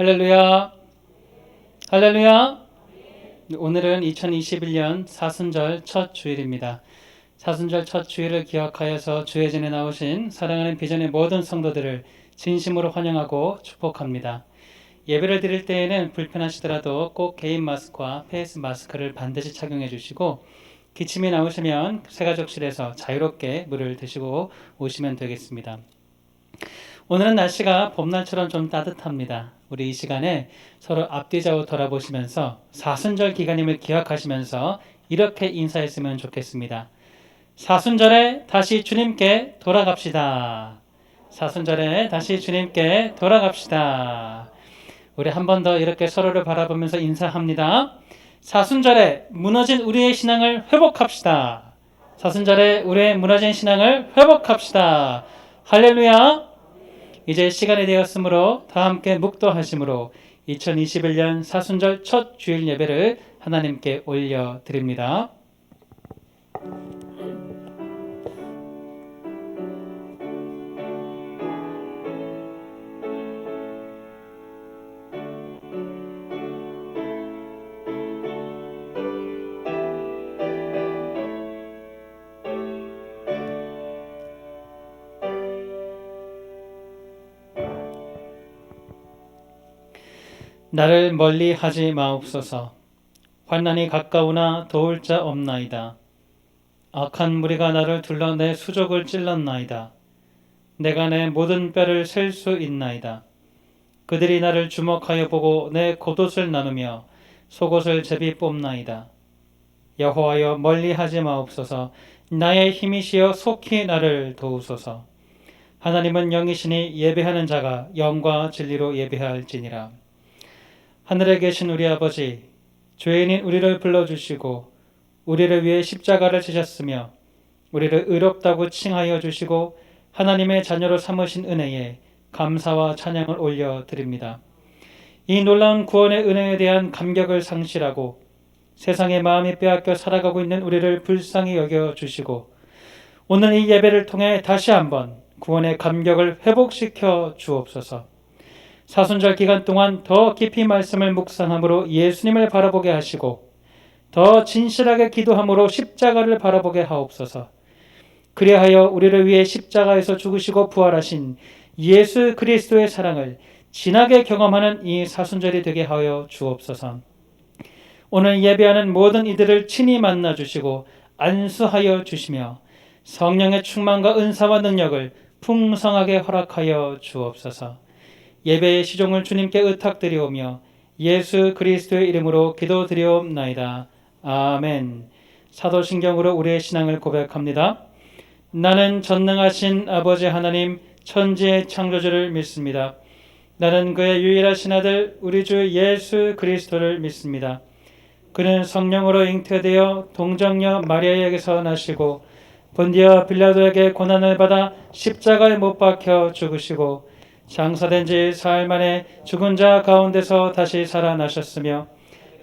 할렐루야. 할렐루야. 오늘은 2021년 사순절 첫 주일입니다. 사순절 첫 주일을 기억하여서 주의전에 나오신 사랑하는 비전의 모든 성도들을 진심으로 환영하고 축복합니다. 예배를 드릴 때에는 불편하시더라도 꼭 개인 마스크와 페이스 마스크를 반드시 착용해 주시고, 기침이 나오시면 새가족실에서 자유롭게 물을 드시고 오시면 되겠습니다. 오늘은 날씨가 봄날처럼 좀 따뜻합니다. 우리 이 시간에 서로 앞뒤좌우 돌아보시면서 사순절 기간임을 기억하시면서 이렇게 인사했으면 좋겠습니다. 사순절에 다시 주님께 돌아갑시다. 사순절에 다시 주님께 돌아갑시다. 우리 한 번 더 이렇게 서로를 바라보면서 인사합니다. 사순절에 무너진 우리의 신앙을 회복합시다. 사순절에 우리의 무너진 신앙을 회복합시다. 할렐루야. 이제 시간이 되었으므로 다 함께 묵도하심으로 2021년 사순절 첫 주일 예배를 하나님께 올려드립니다. 나를 멀리 하지 마옵소서. 환난이 가까우나 도울 자 없나이다. 악한 무리가 나를 둘러 내 수족을 찔렀나이다. 내가 내 모든 뼈를 셀 수 있나이다. 그들이 나를 주목하여 보고 내 겉옷을 나누며 속옷을 제비 뽑나이다. 여호와여, 멀리 하지 마옵소서. 나의 힘이시여 속히 나를 도우소서. 하나님은 영이시니 예배하는 자가 영과 진리로 예배할지니라. 하늘에 계신 우리 아버지, 죄인인 우리를 불러주시고 우리를 위해 십자가를 지셨으며 우리를 의롭다고 칭하여 주시고 하나님의 자녀로 삼으신 은혜에 감사와 찬양을 올려드립니다. 이 놀라운 구원의 은혜에 대한 감격을 상실하고 세상의 마음이 빼앗겨 살아가고 있는 우리를 불쌍히 여겨주시고 오늘 이 예배를 통해 다시 한번 구원의 감격을 회복시켜 주옵소서. 사순절 기간 동안 더 깊이 말씀을 묵상함으로 예수님을 바라보게 하시고 더 진실하게 기도함으로 십자가를 바라보게 하옵소서. 그리하여 우리를 위해 십자가에서 죽으시고 부활하신 예수 그리스도의 사랑을 진하게 경험하는 이 사순절이 되게 하여 주옵소서. 오늘 예배하는 모든 이들을 친히 만나 주시고 안수하여 주시며 성령의 충만과 은사와 능력을 풍성하게 허락하여 주옵소서. 예배의 시종을 주님께 의탁드리오며 예수 그리스도의 이름으로 기도드리옵나이다. 아멘. 사도신경으로 우리의 신앙을 고백합니다. 나는 전능하신 아버지 하나님 천지의 창조주를 믿습니다. 나는 그의 유일하신 아들 우리 주 예수 그리스도를 믿습니다. 그는 성령으로 잉태되어 동정녀 마리아에게서 나시고 본디아 빌라도에게 고난을 받아 십자가에 못 박혀 죽으시고 장사된 지 사흘 만에 죽은 자 가운데서 다시 살아나셨으며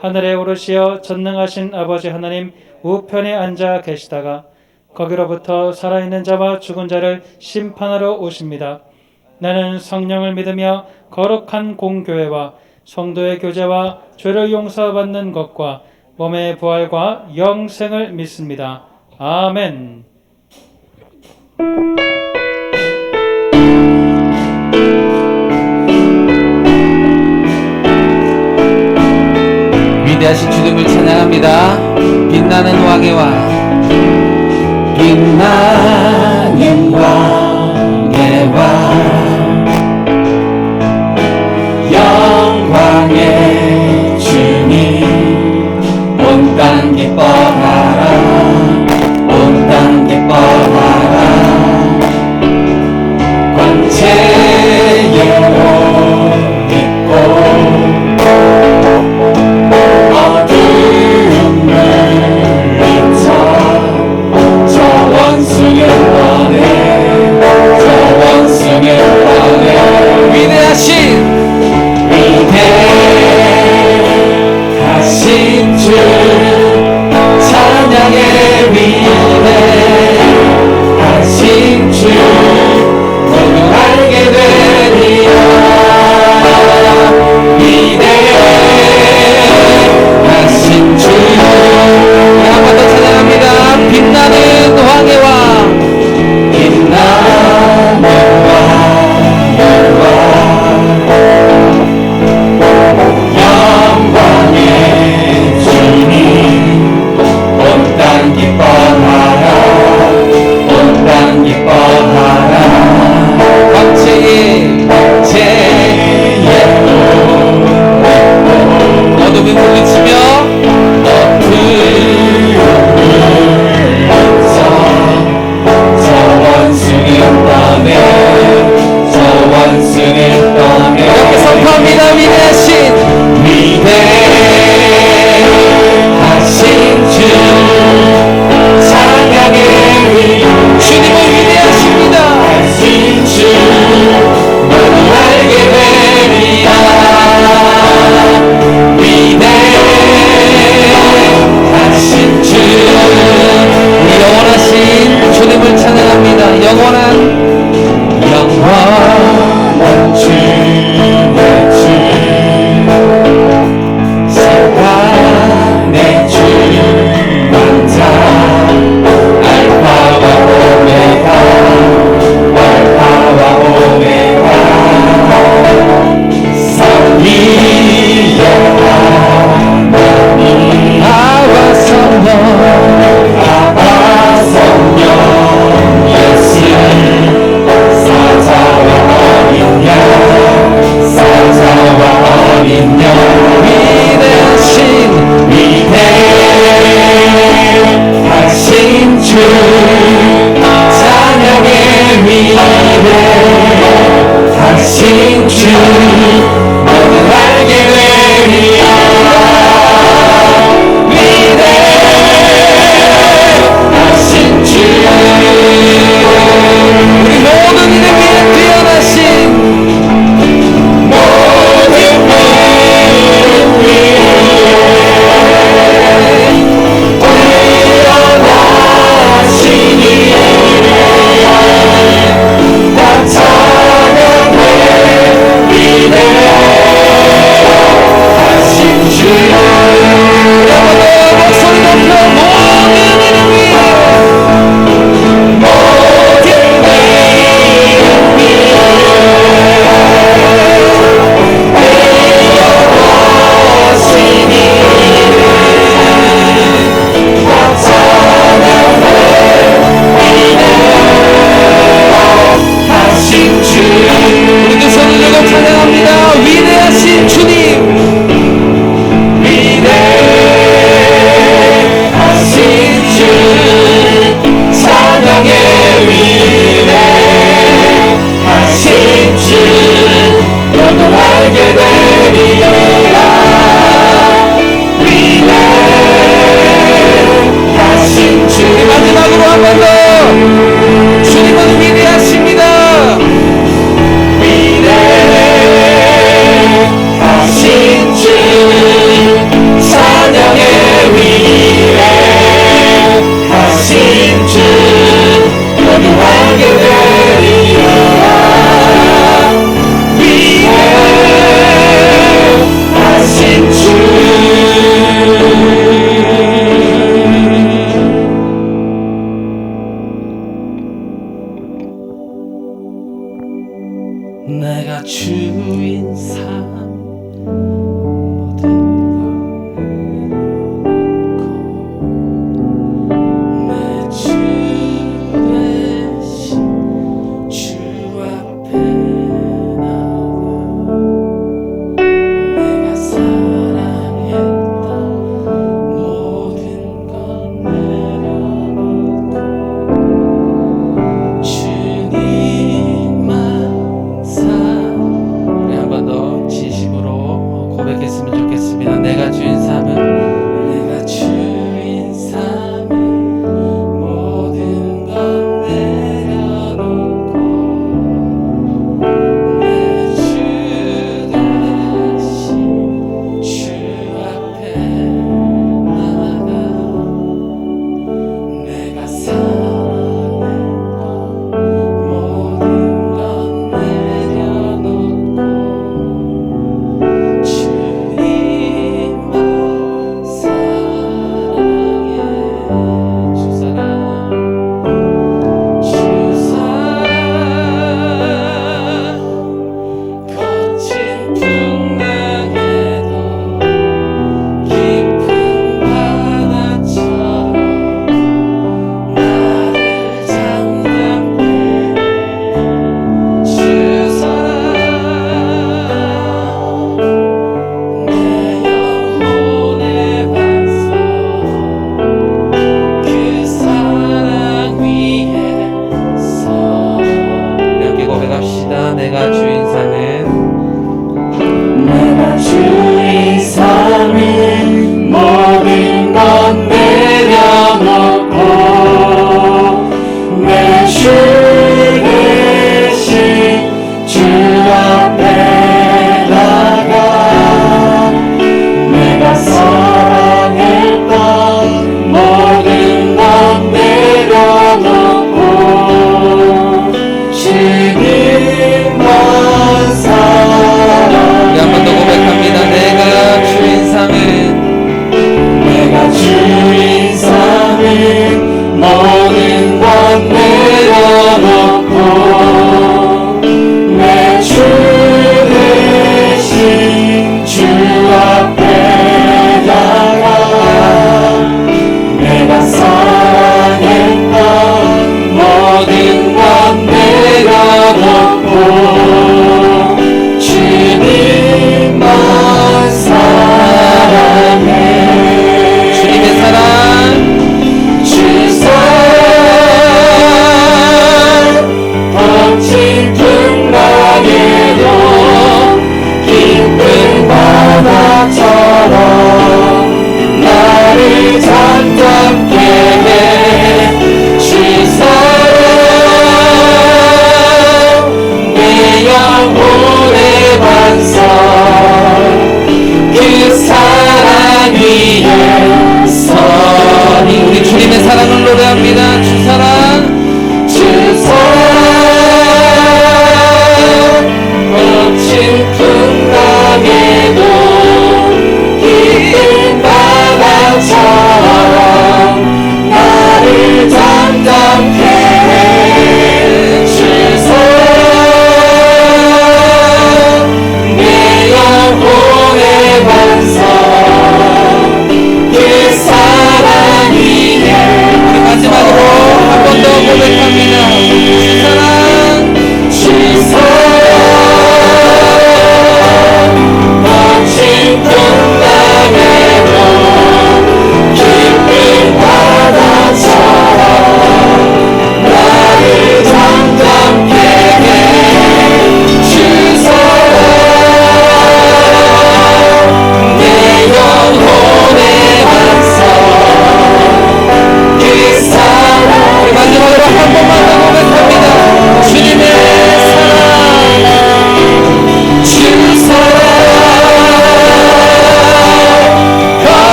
하늘에 오르시어 전능하신 아버지 하나님 우편에 앉아 계시다가 거기로부터 살아있는 자와 죽은 자를 심판하러 오십니다. 나는 성령을 믿으며 거룩한 공교회와 성도의 교제와 죄를 용서받는 것과 몸의 부활과 영생을 믿습니다. 아멘. 위대하신 주님을 찬양합니다. 빛나는 왕의 왕, 빛나는 왕의 왕, 영광의 주님, 온 땅 기뻐하라, 온 땅 기뻐하라. 권세의 옷 입고 원수는 원해, 저 원수는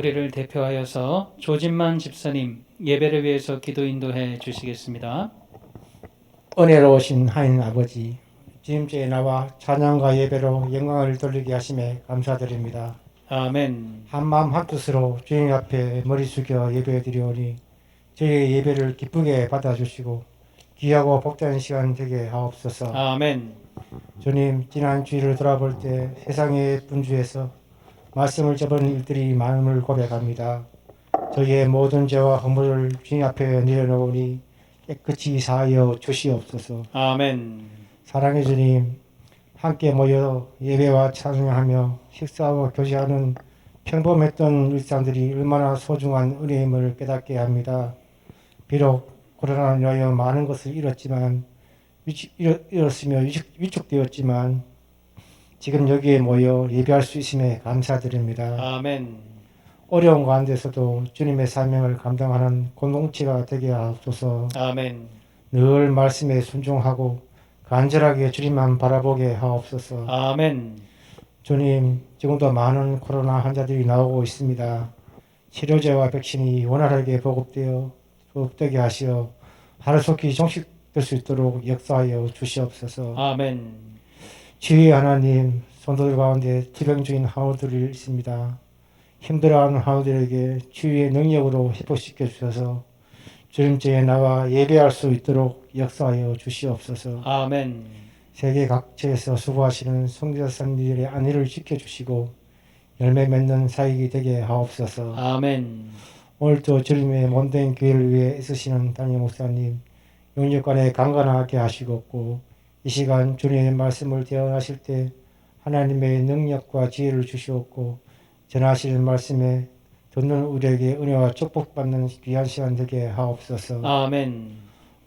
우리를 대표하여서 조진만 집사님 예배를 위해서 기도 인도해 주시겠습니다. 은혜로우신 하나님 아버지, 지금째 나와 찬양과 예배로 영광을 돌리게 하심에 감사드립니다. 아멘. 한마음 한뜻으로 주님 앞에 머리 숙여 예배드리오니 저희의 예배를 기쁘게 받아주시고 귀하고 복된 시간 되게 하옵소서. 아멘. 주님, 지난 주일을 돌아볼 때 세상의 분주에서 말씀을 접은 일들이 많음을 고백합니다. 저희의 모든 죄와 허물을 주님 앞에 내려놓으니 깨끗이 사하여 주시옵소서. 아멘. 사랑의 주님, 함께 모여 예배와 찬양하며 식사하고 교제하는 평범했던 일상들이 얼마나 소중한 은혜임을 깨닫게 합니다. 비록 코로나로 인하여 많은 것을 잃었으며 위축되었지만 지금 여기에 모여 예배할 수 있음에 감사드립니다. 아멘. 어려운 가운데서도 주님의 사명을 감당하는 공동체가 되게 하옵소서. 아멘. 늘 말씀에 순종하고 간절하게 주님만 바라보게 하옵소서. 아멘. 주님, 지금도 많은 코로나 환자들이 나오고 있습니다. 치료제와 백신이 원활하게 보급되게 하시어 하루속히 종식될 수 있도록 역사하여 주시옵소서. 아멘. 주의 하나님, 성도들 가운데 질병 중인 하우들이 있습니다. 힘들어하는 하우들에게 주의 능력으로 회복시켜 주셔서 주님께 나와 예배할 수 있도록 역사하여 주시옵소서. 아멘. 세계 각지에서 수고하시는 선교사님들의 안위를 지켜주시고 열매 맺는 사역이 되게 하옵소서. 아멘. 오늘도 주님의 몸된 교회를 위해 애쓰시는 담임 목사님 영육간에 강건하게 하시옵고 이 시간 주님의 말씀을 대언하실 때 하나님의 능력과 지혜를 주시옵고 전하시는 말씀에 듣는 우리에게 은혜와 축복받는 귀한 시간 되게 하옵소서. 아멘.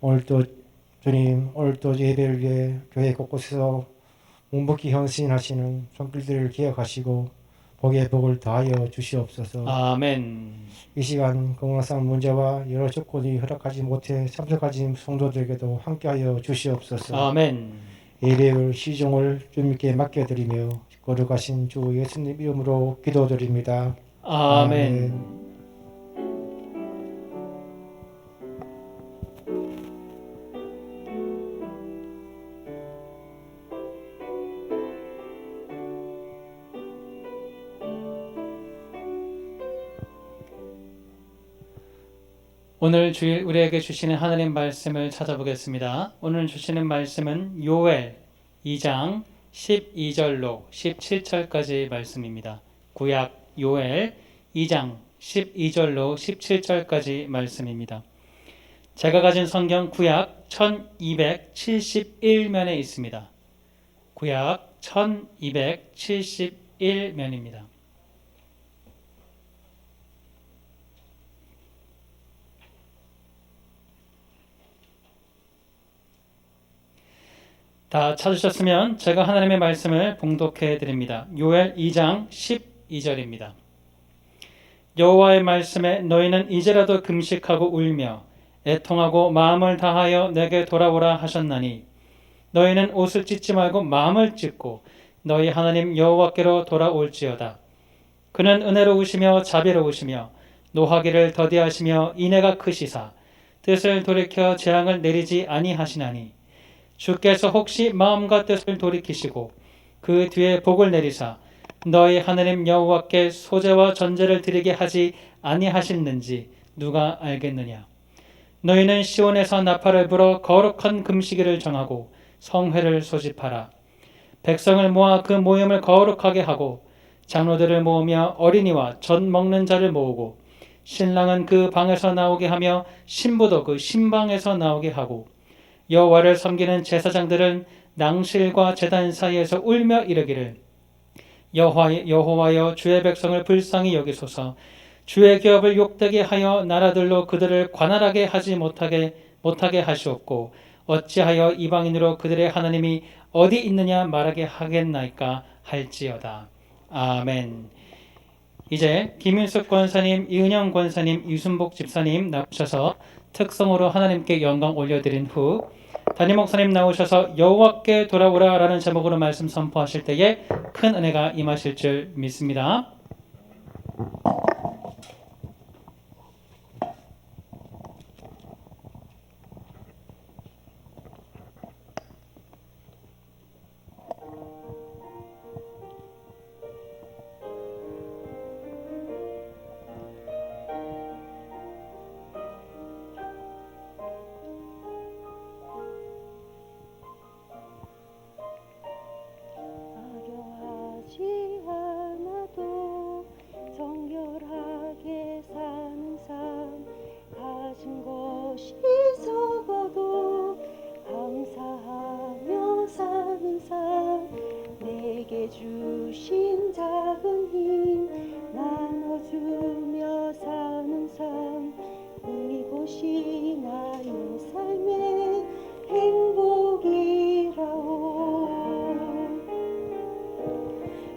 오늘도 주님, 오늘도 예배를 위해 교회 곳곳에서 묵묵히 헌신하시는 손길들을 기억하시고 복의 복을 다하여 주시옵소서. 아멘. 이 시간 건강상 문제와 여러 조건이 허락하지 못해 참석하지 성도들에게도 함께하여 주시옵소서. 아멘. 예배의 시종을 주님께 맡겨드리며 거룩하신 주 예수님 이름으로 기도드립니다. 아멘. 오늘 주일 우리에게 주시는 하나님 말씀을 찾아보겠습니다. 오늘 주시는 말씀은 요엘 2장 12절로 17절까지 말씀입니다. 구약 요엘 2장 12절로 17절까지 말씀입니다. 제가 가진 성경 구약 1271면에 있습니다. 구약 1271면입니다. 다 찾으셨으면 제가 하나님의 말씀을 봉독해 드립니다. 요엘 2장 12절입니다. 여호와의 말씀에 너희는 이제라도 금식하고 울며 애통하고 마음을 다하여 내게 돌아오라 하셨나니 너희는 옷을 찢지 말고 마음을 찢고 너희 하나님 여호와께로 돌아올지어다. 그는 은혜로우시며 자비로우시며 노하기를 더디하시며 인애가 크시사 뜻을 돌이켜 재앙을 내리지 아니하시나니 주께서 혹시 마음과 뜻을 돌이키시고 그 뒤에 복을 내리사 너희 하나님 여호와께 소제와 전제를 드리게 하지 아니하실는지 누가 알겠느냐. 너희는 시온에서 나팔을 불어 거룩한 금식일을 정하고 성회를 소집하라. 백성을 모아 그 모임을 거룩하게 하고 장로들을 모으며 어린이와 젖 먹는 자를 모으고 신랑은 그 방에서 나오게 하며 신부도 그 신방에서 나오게 하고 여호와를 섬기는 제사장들은 낭실과 제단 사이에서 울며 이르기를 여호와여 주의 백성을 불쌍히 여기소서. 주의 기업을 욕되게 하여 나라들로 그들을 관할하게 하지 못하게 하시옵고 어찌하여 이방인으로 그들의 하나님이 어디 있느냐 말하게 하겠나이까 할지어다. 아멘. 이제 김윤숙 권사님, 이은영 권사님, 이순복 집사님 나오셔서 특성으로 하나님께 영광 올려드린 후 담임 목사님 나오셔서 여호와께 돌아오라 라는 제목으로 말씀 선포하실 때에 큰 은혜가 임하실 줄 믿습니다. 내게 주신 작은 힘 나눠주며 사는 삶 이곳이 나의 삶의 행복이라오.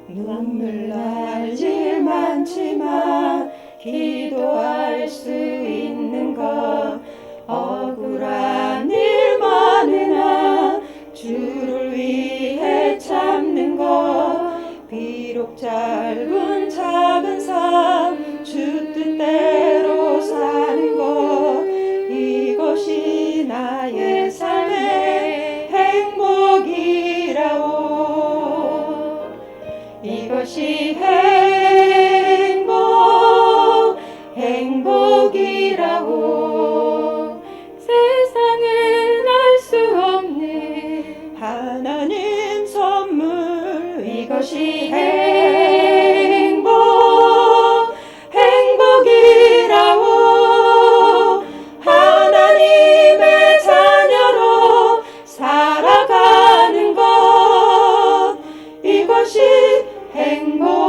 눈물 날 일 많지만 기도할 수 있는 것 억울한 일 많으나 주를 위해 참는 것 비록 짧은 작은 삶 주 뜻대로 사는 것 이것이 나의 삶의 행복이라오. 이것이 행복이라고. 세상은 알 수 없는 하나님 선물 이것이 행복이라고. 하나님의 자녀로 살아가는 것 이것이 행복이라오.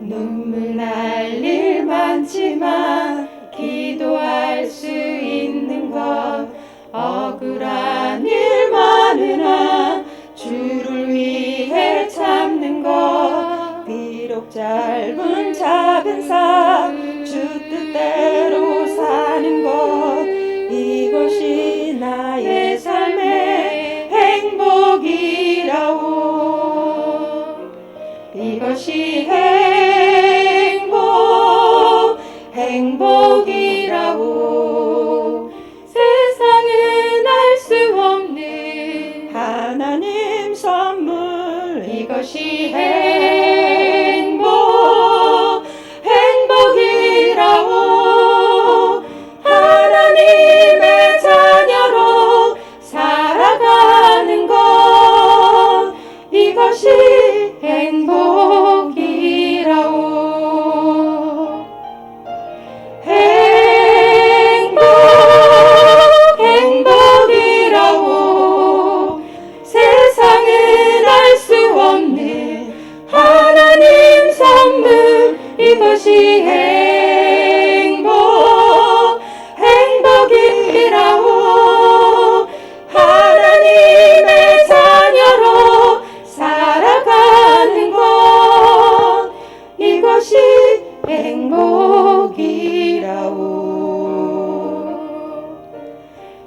눈물 날 일 많지만 기도할 수 있는 것 억울한 일 많으나 주를 위해 참는 것 비록 짧은 작은 삶 주 뜻대로 사는 것 이것이 나의 삶의 행복이라오. 이것이 행복이라고. 세상은 알 수 없는 하나님 선물 이것이 행복이라고. 하나님의 자녀로 살아가는 것 이것이 행복이라고. 행복이라고. 세상은 알 수 없는 하나님 선물 이것이 행복이라고. 하나님의 자녀로 살아가는 것 이것이 행복이라고.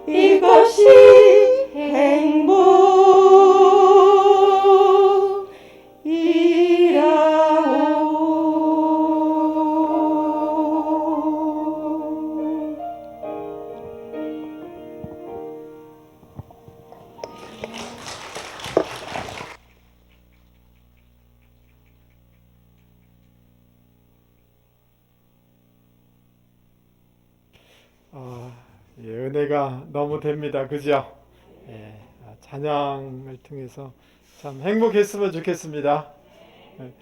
이것이 행복이라고. 예, 은혜가 너무 됩니다. 그죠? 예, 찬양을 통해서 참 행복했으면 좋겠습니다. 예,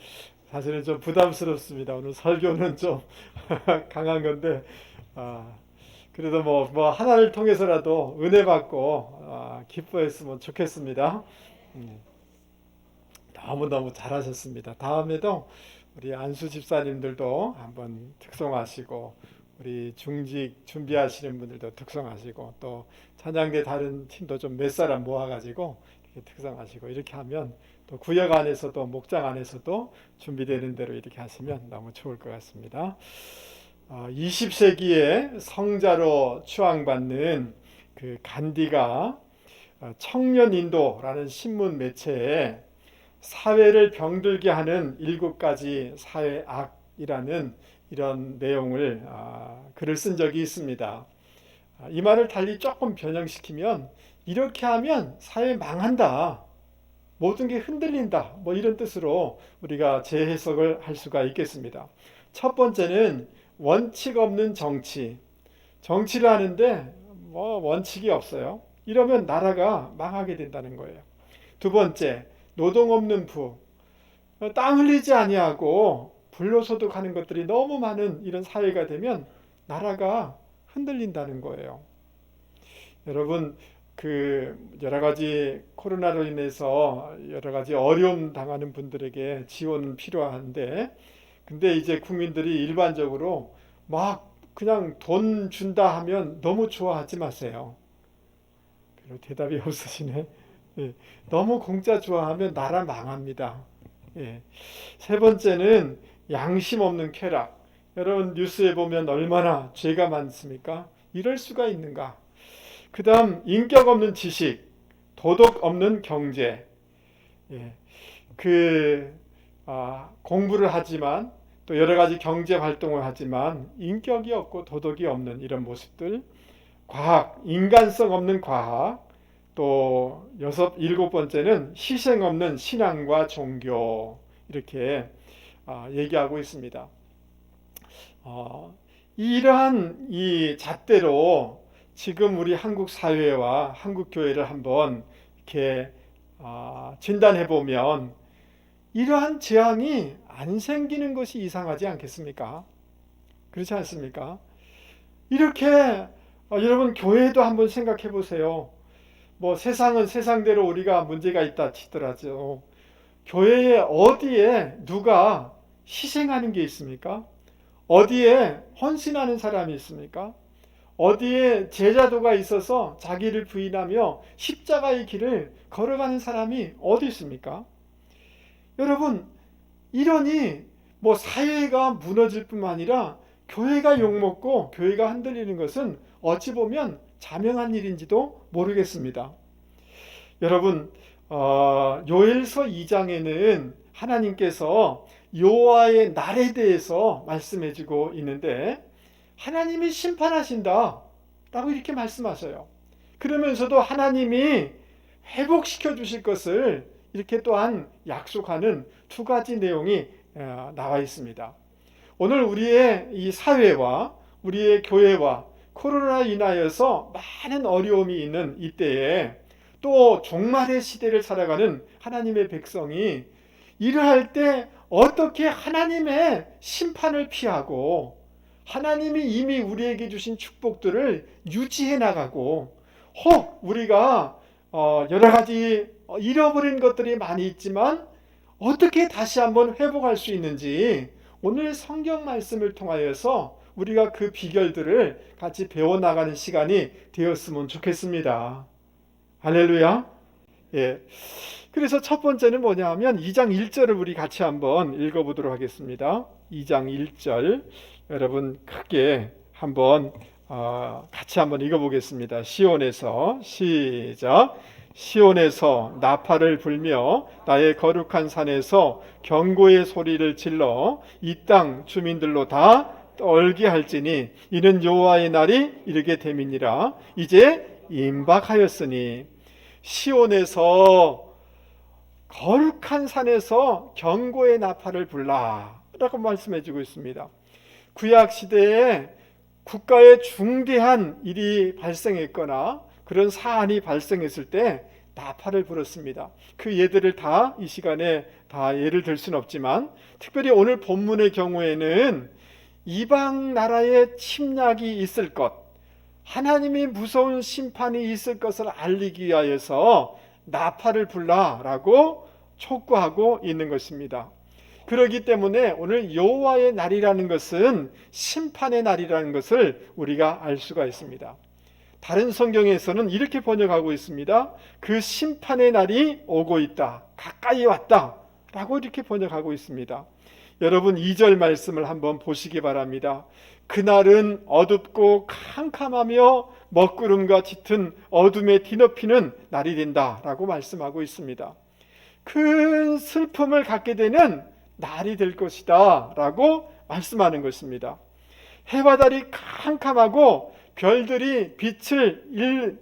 사실은 좀 부담스럽습니다. 오늘 설교는 좀 강한 건데, 그래도 뭐 하나를 통해서라도 은혜 받고 기뻐했으면 좋겠습니다. 너무너무 잘하셨습니다. 다음에도 우리 안수 집사님들도 한번 특송하시고 우리 중직 준비하시는 분들도 특송하시고 또 찬양대 다른 팀도 좀 몇 사람 모아가지고 이렇게 특송하시고 이렇게 하면 또 구역 안에서도 목장 안에서도 준비되는 대로 이렇게 하시면 너무 좋을 것 같습니다. 20세기에 성자로 추앙받는 그 간디가 청년 인도라는 신문 매체에 사회를 병들게 하는 7가지 사회 악이라는 이런 내용을 글을 쓴 적이 있습니다. 이 말을 달리 조금 변형시키면 이렇게 하면 사회 망한다, 모든 게 흔들린다, 뭐 이런 뜻으로 우리가 재해석을 할 수가 있겠습니다. 첫 번째는 원칙 없는 정치. 정치를 하는데 뭐 원칙이 없어요. 이러면 나라가 망하게 된다는 거예요. 두 번째, 노동 없는 부. 땀 흘리지 아니하고 불로소득하는 것들이 너무 많은 이런 사회가 되면 나라가 흔들린다는 거예요. 여러분, 여러 가지 코로나로 인해서 여러 가지 어려움 당하는 분들에게 지원은 필요한데, 근데 이제 국민들이 일반적으로 막 그냥 돈 준다 하면 너무 좋아하지 마세요. 별로 대답이 없으시네. 예, 너무 공짜 좋아하면 나라 망합니다. 예. 세 번째는 양심 없는 쾌락. 여러분 뉴스에 보면 얼마나 죄가 많습니까? 이럴 수가 있는가? 그 다음 인격 없는 지식, 도덕 없는 경제. 예. 공부를 하지만 또 여러 가지 경제 활동을 하지만 인격이 없고 도덕이 없는 이런 모습들. 과학, 인간성 없는 과학. 또 일곱 번째는 희생 없는 신앙과 종교. 이렇게 얘기하고 있습니다. 이러한 이 잣대로 지금 우리 한국 사회와 한국 교회를 한번 이렇게 진단해 보면 이러한 재앙이 안 생기는 것이 이상하지 않겠습니까? 그렇지 않습니까? 이렇게 여러분 교회도 한번 생각해 보세요. 뭐 세상은 세상대로 우리가 문제가 있다 치더라도 교회에 어디에 누가 희생하는 게 있습니까? 어디에 헌신하는 사람이 있습니까? 어디에 제자도가 있어서 자기를 부인하며 십자가의 길을 걸어가는 사람이 어디 있습니까? 여러분, 이러니 뭐 사회가 무너질 뿐만 아니라 교회가 욕먹고 교회가 흔들리는 것은 어찌 보면 자명한 일인지도 모르겠습니다. 여러분, 요엘서 2장에는 하나님께서 여호와의 날에 대해서 말씀해주고 있는데 하나님이 심판하신다 라고 이렇게 말씀하셔요. 그러면서도 하나님이 회복시켜 주실 것을 이렇게 또한 약속하는 두 가지 내용이 나와 있습니다. 오늘 우리의 이 사회와 우리의 교회와 코로나 인하여서 많은 어려움이 있는 이때에 또 종말의 시대를 살아가는 하나님의 백성이 이러할 때 어떻게 하나님의 심판을 피하고 하나님이 이미 우리에게 주신 축복들을 유지해 나가고 혹 우리가 여러 가지 잃어버린 것들이 많이 있지만 어떻게 다시 한번 회복할 수 있는지 오늘 성경 말씀을 통하여서 우리가 그 비결들을 같이 배워나가는 시간이 되었으면 좋겠습니다. 할렐루야. 예. 그래서 첫 번째는 뭐냐 하면 2장 1절을 우리 같이 한번 읽어보도록 하겠습니다. 2장 1절 여러분 크게 한번 같이 한번 읽어보겠습니다. 시온에서 시작. 시온에서 나팔을 불며 나의 거룩한 산에서 경고의 소리를 질러 이 땅 주민들로 다 떨게 할지니 이는 여호와의 날이 이르게 됨이니라. 이제 임박하였으니 시온에서 거룩한 산에서 경고의 나팔을 불라 라고 말씀해 주고 있습니다. 구약 시대에 국가에 중대한 일이 발생했거나 그런 사안이 발생했을 때 나팔을 불었습니다. 그 예들을 다 이 시간에 다 예를 들 수는 없지만 특별히 오늘 본문의 경우에는 이방 나라의 침략이 있을 것, 하나님이 무서운 심판이 있을 것을 알리기 위하여서 나팔을 불라라고 촉구하고 있는 것입니다. 그렇기 때문에 오늘 여호와의 날이라는 것은 심판의 날이라는 것을 우리가 알 수가 있습니다. 다른 성경에서는 이렇게 번역하고 있습니다. 그 심판의 날이 오고 있다. 가까이 왔다. 라고 이렇게 번역하고 있습니다. 여러분 2절 말씀을 한번 보시기 바랍니다. 그날은 어둡고 캄캄하며 먹구름과 짙은 어둠에 뒤덮이는 날이 된다 라고 말씀하고 있습니다. 큰 슬픔을 갖게 되는 날이 될 것이다 라고 말씀하는 것입니다. 해와 달이 캄캄하고 별들이 빛을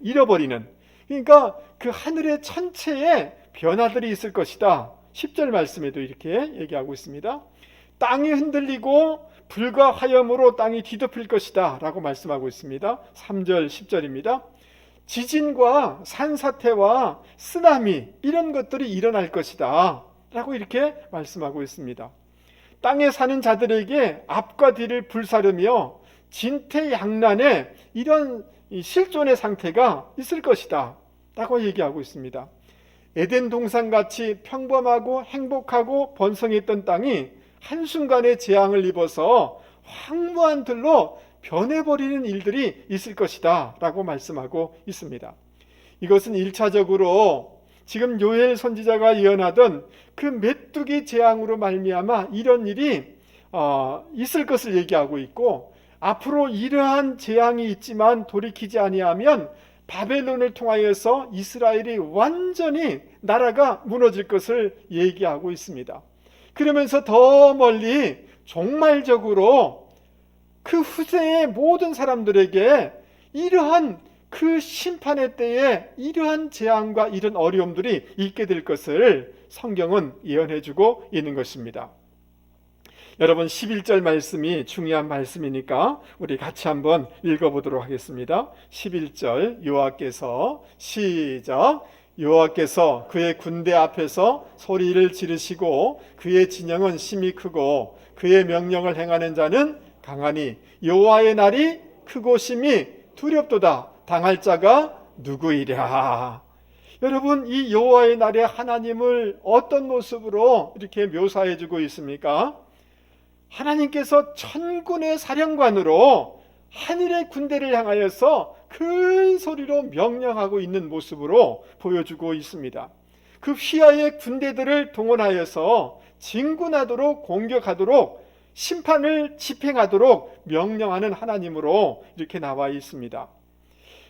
잃어버리는, 그러니까 그 하늘의 천체에 변화들이 있을 것이다. 10절 말씀에도 이렇게 얘기하고 있습니다. 땅이 흔들리고 불과 화염으로 땅이 뒤덮일 것이다 라고 말씀하고 있습니다. 3절 10절입니다. 지진과 산사태와 쓰나미 이런 것들이 일어날 것이다 라고 이렇게 말씀하고 있습니다. 땅에 사는 자들에게 앞과 뒤를 불사르며 진퇴양난의 이런 실존의 상태가 있을 것이다 라고 얘기하고 있습니다. 에덴 동산같이 평범하고 행복하고 번성했던 땅이 한순간에 재앙을 입어서 황무한 들로 변해버리는 일들이 있을 것이다 라고 말씀하고 있습니다. 이것은 1차적으로 지금 요엘 선지자가 예언하던 그 메뚜기 재앙으로 말미암아 이런 일이 있을 것을 얘기하고 있고, 앞으로 이러한 재앙이 있지만 돌이키지 아니하면 바벨론을 통하여서 이스라엘이 완전히 나라가 무너질 것을 얘기하고 있습니다. 그러면서 더 멀리 종말적으로 그 후세의 모든 사람들에게 이러한 그 심판의 때에 이러한 재앙과 이런 어려움들이 있게 될 것을 성경은 예언해주고 있는 것입니다. 여러분, 11절 말씀이 중요한 말씀이니까 우리 같이 한번 읽어보도록 하겠습니다. 11절 여호와께서 시작. 여호와께서 그의 군대 앞에서 소리를 지르시고 그의 진영은 심히 크고 그의 명령을 행하는 자는 강하니 여호와의 날이 크고 심히 두렵도다. 당할 자가 누구이랴. 여러분, 이 여호와의 날에 하나님을 어떤 모습으로 이렇게 묘사해 주고 있습니까? 하나님께서 천군의 사령관으로 하늘의 군대를 향하여서 큰 소리로 명령하고 있는 모습으로 보여주고 있습니다. 그 휘하의 군대들을 동원하여서 진군하도록, 공격하도록, 심판을 집행하도록 명령하는 하나님으로 이렇게 나와 있습니다.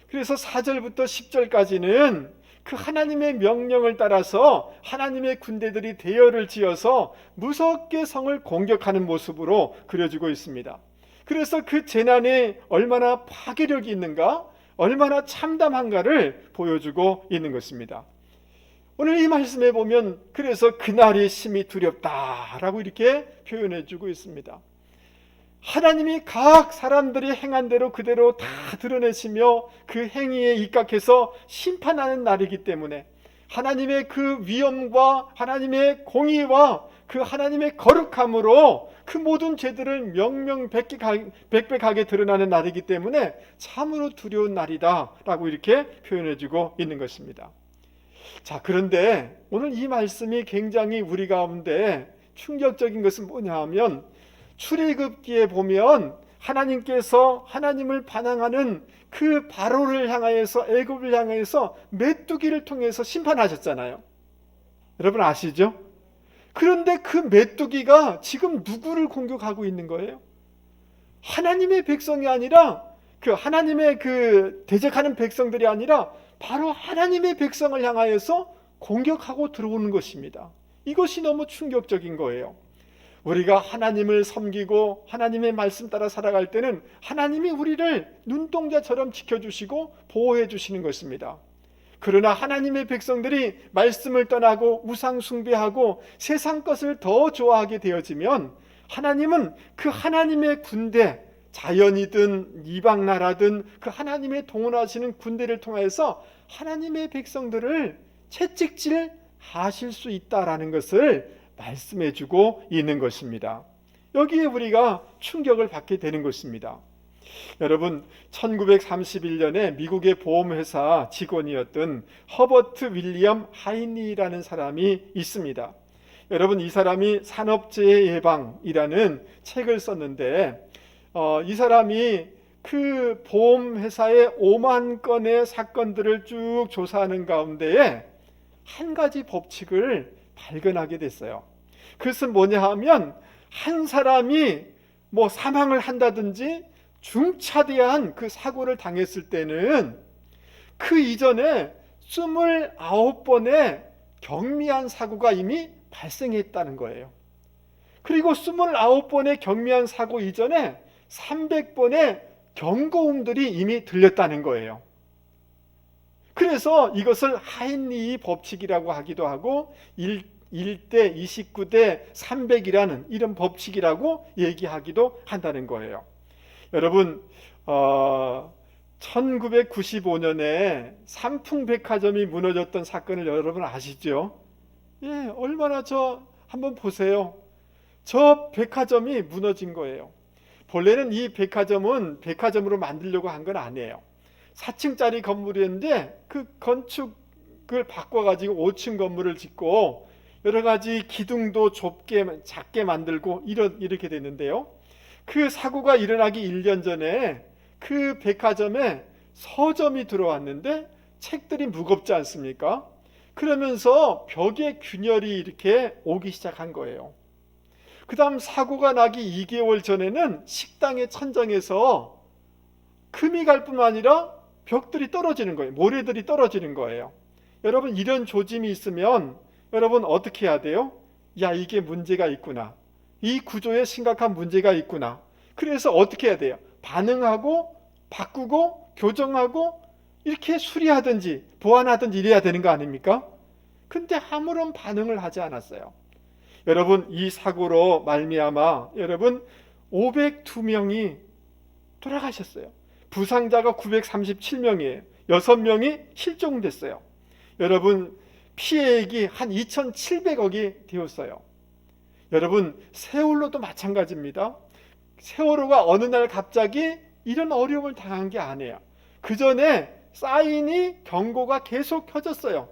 그래서 4절부터 10절까지는 그 하나님의 명령을 따라서 하나님의 군대들이 대열을 지어서 무섭게 성을 공격하는 모습으로 그려지고 있습니다. 그래서 그 재난이 얼마나 파괴력이 있는가, 얼마나 참담한가를 보여주고 있는 것입니다. 오늘 이 말씀에 보면 그래서 그날이 심히 두렵다라고 이렇게 표현해주고 있습니다. 하나님이 각 사람들이 행한 대로 그대로 다 드러내시며 그 행위에 입각해서 심판하는 날이기 때문에 하나님의 그 위엄과 하나님의 공의와 그 하나님의 거룩함으로 그 모든 죄들을 명명백백하게 드러나는 날이기 때문에 참으로 두려운 날이다 라고 이렇게 표현해주고 있는 것입니다. 자, 그런데 오늘 이 말씀이 굉장히 우리 가운데 충격적인 것은 뭐냐 하면, 출애굽기에 보면 하나님께서 하나님을 반항하는 그 바로를 향하여서, 애굽을 향하여서 메뚜기를 통해서 심판하셨잖아요. 여러분 아시죠? 그런데 그 메뚜기가 지금 누구를 공격하고 있는 거예요? 하나님의 백성이 아니라, 그 하나님의 그 대적하는 백성들이 아니라 바로 하나님의 백성을 향하여서 공격하고 들어오는 것입니다. 이것이 너무 충격적인 거예요. 우리가 하나님을 섬기고 하나님의 말씀 따라 살아갈 때는 하나님이 우리를 눈동자처럼 지켜주시고 보호해 주시는 것입니다. 그러나 하나님의 백성들이 말씀을 떠나고 우상 숭배하고 세상 것을 더 좋아하게 되어지면 하나님은 그 하나님의 군대, 자연이든 이방 나라든 그 하나님의 동원하시는 군대를 통해서 하나님의 백성들을 채찍질 하실 수 있다라는 것을 말씀해주고 있는 것입니다. 여기에 우리가 충격을 받게 되는 것입니다. 여러분, 1931년에 미국의 보험회사 직원이었던 허버트 윌리엄 하인리라는 사람이 있습니다. 여러분, 이 사람이 산업재해 예방이라는 책을 썼는데 이 사람이 그 보험회사의 5만 건의 사건들을 쭉 조사하는 가운데에 한 가지 법칙을 발견하게 됐어요. 그것은 뭐냐 하면, 한 사람이 뭐 사망을 한다든지 중차대한 그 사고를 당했을 때는 그 이전에 29번의 경미한 사고가 이미 발생했다는 거예요. 그리고 29번의 경미한 사고 이전에 300번의 경고음들이 이미 들렸다는 거예요. 그래서 이것을 하인리 법칙이라고 하기도 하고 1대 29대 300이라는 이런 법칙이라고 얘기하기도 한다는 거예요. 여러분, 1995년에 삼풍백화점이 무너졌던 사건을 여러분 아시죠? 예, 얼마나 한번 보세요. 저 백화점이 무너진 거예요. 본래는 이 백화점은 백화점으로 만들려고 한 건 아니에요. 4층짜리 건물이었는데 그 건축을 바꿔가지고 5층 건물을 짓고 여러 가지 기둥도 좁게 작게 만들고 이렇게 됐는데요. 그 사고가 일어나기 1년 전에 그 백화점에 서점이 들어왔는데 책들이 무겁지 않습니까? 그러면서 벽에 균열이 이렇게 오기 시작한 거예요. 그 다음 사고가 나기 2개월 전에는 식당의 천장에서 금이 갈 뿐만 아니라 벽들이 떨어지는 거예요. 모래들이 떨어지는 거예요. 여러분, 이런 조짐이 있으면 여러분 어떻게 해야 돼요? 야, 이게 문제가 있구나. 이 구조에 심각한 문제가 있구나. 그래서 어떻게 해야 돼요? 반응하고 바꾸고 교정하고 이렇게 수리하든지 보완하든지 이래야 되는 거 아닙니까? 근데 아무런 반응을 하지 않았어요. 여러분, 이 사고로 말미암아 여러분 502명이 돌아가셨어요. 부상자가 937명이에요. 6명이 실종됐어요. 여러분, 피해액이 한 2,700억이 되었어요. 여러분, 세월호도 마찬가지입니다. 세월호가 어느 날 갑자기 이런 어려움을 당한 게 아니에요. 그 전에 사인이 경고가 계속 켜졌어요.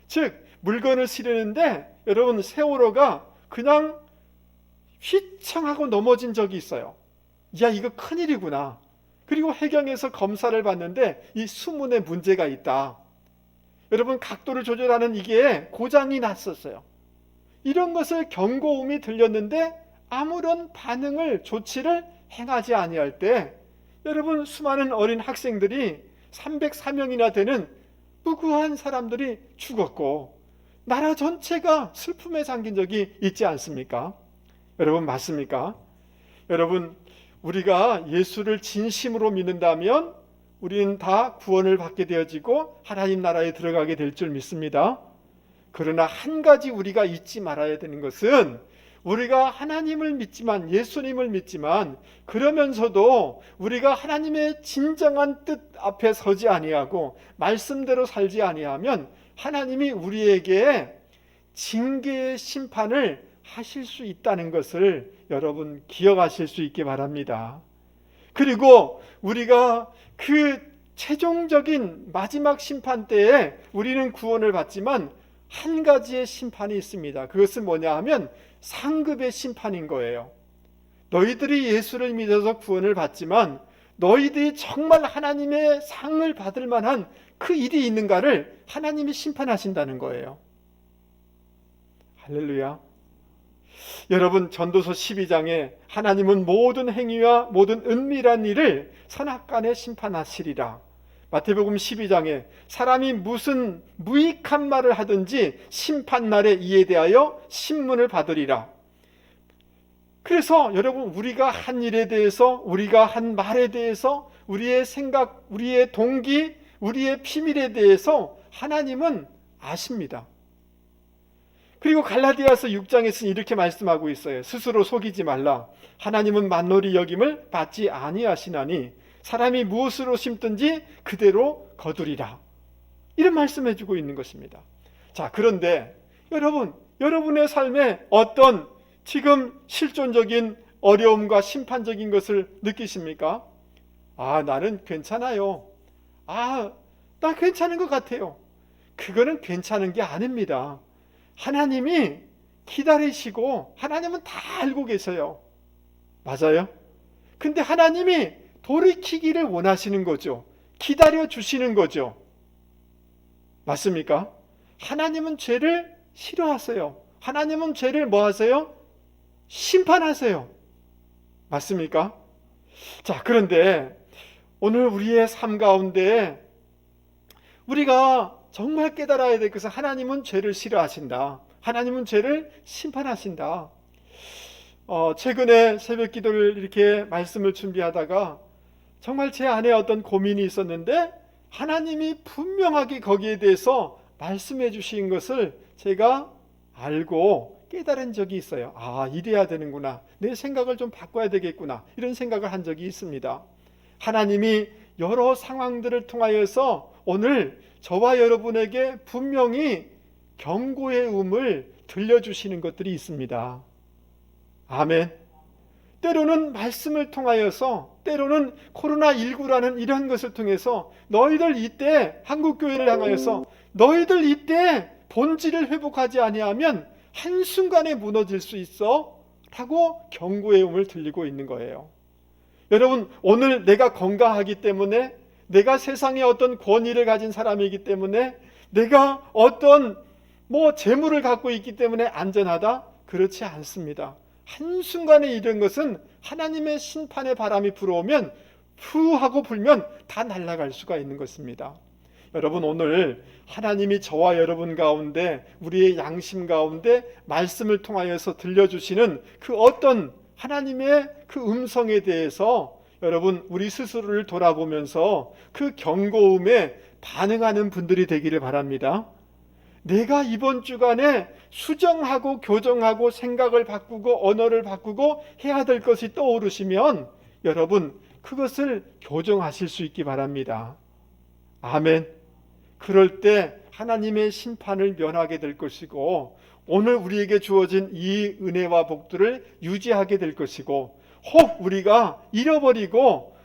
즉 물건을 실으는데 여러분, 세월호가 그냥 휘청하고 넘어진 적이 있어요. 야, 이거 큰일이구나. 그리고 해경에서 검사를 받는데 이 수문에 문제가 있다. 여러분, 각도를 조절하는 이게 고장이 났었어요. 이런 것을 경고음이 들렸는데 아무런 반응을 조치를 행하지 아니할 때 여러분, 수많은 어린 학생들이 304명이나 되는 무고한 사람들이 죽었고 나라 전체가 슬픔에 잠긴 적이 있지 않습니까? 여러분, 맞습니까? 여러분, 우리가 예수를 진심으로 믿는다면 우리는 다 구원을 받게 되어지고 하나님 나라에 들어가게 될 줄 믿습니다. 그러나 한 가지 우리가 잊지 말아야 되는 것은 우리가 하나님을 믿지만, 예수님을 믿지만, 그러면서도 우리가 하나님의 진정한 뜻 앞에 서지 아니하고 말씀대로 살지 아니하면 하나님이 우리에게 징계의 심판을 하실 수 있다는 것을 여러분 기억하실 수 있기 바랍니다. 그리고 우리가 그 최종적인 마지막 심판 때에 우리는 구원을 받지만 한 가지의 심판이 있습니다. 그것은 뭐냐 하면 상급의 심판인 거예요. 너희들이 예수를 믿어서 구원을 받지만 너희들이 정말 하나님의 상을 받을 만한 그 일이 있는가를 하나님이 심판하신다는 거예요. 할렐루야. 여러분, 전도서 12장에 하나님은 모든 행위와 모든 은밀한 일을 선악간에 심판하시리라. 마태복음 12장에 사람이 무슨 무익한 말을 하든지 심판날에 이에 대하여 신문을 받으리라. 그래서 여러분, 우리가 한 일에 대해서, 우리가 한 말에 대해서, 우리의 생각, 우리의 동기, 우리의 비밀에 대해서 하나님은 아십니다. 그리고 갈라디아서 6장에서는 이렇게 말씀하고 있어요. 스스로 속이지 말라. 하나님은 만노리 여김을 받지 아니하시나니 사람이 무엇으로 심든지 그대로 거두리라. 이런 말씀해 주고 있는 것입니다. 자, 그런데 여러분, 여러분의 삶에 어떤 지금 실존적인 어려움과 심판적인 것을 느끼십니까? 아, 나는 괜찮아요. 아, 나 괜찮은 것 같아요. 그거는 괜찮은 게 아닙니다. 하나님이 기다리시고 하나님은 다 알고 계세요. 맞아요? 근데 하나님이 돌이키기를 원하시는 거죠. 기다려 주시는 거죠. 맞습니까? 하나님은 죄를 싫어하세요. 하나님은 죄를 뭐 하세요? 심판하세요. 맞습니까? 자, 그런데 오늘 우리의 삶 가운데 우리가 정말 깨달아야 될 것은 하나님은 죄를 싫어하신다. 하나님은 죄를 심판하신다. 최근에 새벽 기도를 이렇게 말씀을 준비하다가 정말 제 안에 어떤 고민이 있었는데 하나님이 분명하게 거기에 대해서 말씀해 주신 것을 제가 알고 깨달은 적이 있어요. 아, 이래야 되는구나. 내 생각을 좀 바꿔야 되겠구나. 이런 생각을 한 적이 있습니다. 하나님이 여러 상황들을 통하여서 오늘 저와 여러분에게 분명히 경고의 음을 들려주시는 것들이 있습니다. 아멘. 때로는 말씀을 통하여서, 때로는 코로나19라는 이런 것을 통해서 너희들 이때 한국교회를 향하여서 너희들 이때 본질을 회복하지 아니하면 한순간에 무너질 수 있어 라고 경고의 음을 들리고 있는 거예요. 여러분, 오늘 내가 건강하기 때문에, 내가 세상에 어떤 권위를 가진 사람이기 때문에, 내가 어떤 재물을 갖고 있기 때문에 안전하다? 그렇지 않습니다. 한순간에 이런 것은 하나님의 심판의 바람이 불어오면 푸 하고 불면 다 날아갈 수가 있는 것입니다. 여러분, 오늘 하나님이 저와 여러분 가운데, 우리의 양심 가운데 말씀을 통하여서 들려주시는 그 어떤 하나님의 그 음성에 대해서 여러분, 우리 스스로를 돌아보면서 그 경고음에 반응하는 분들이 되기를 바랍니다. 내가 이번 주간에 수정하고 교정하고 생각을 바꾸고 언어를 바꾸고 해야 될 것이 떠오르시면 여러분, 그것을 교정하실 수 있기 바랍니다. 아멘. 그럴 때 하나님의 심판을 면하게 될 것이고, 오늘 우리에게 주어진 이 은혜와 복들을 유지하게 될 것이고, 혹 우리가 잃어버리고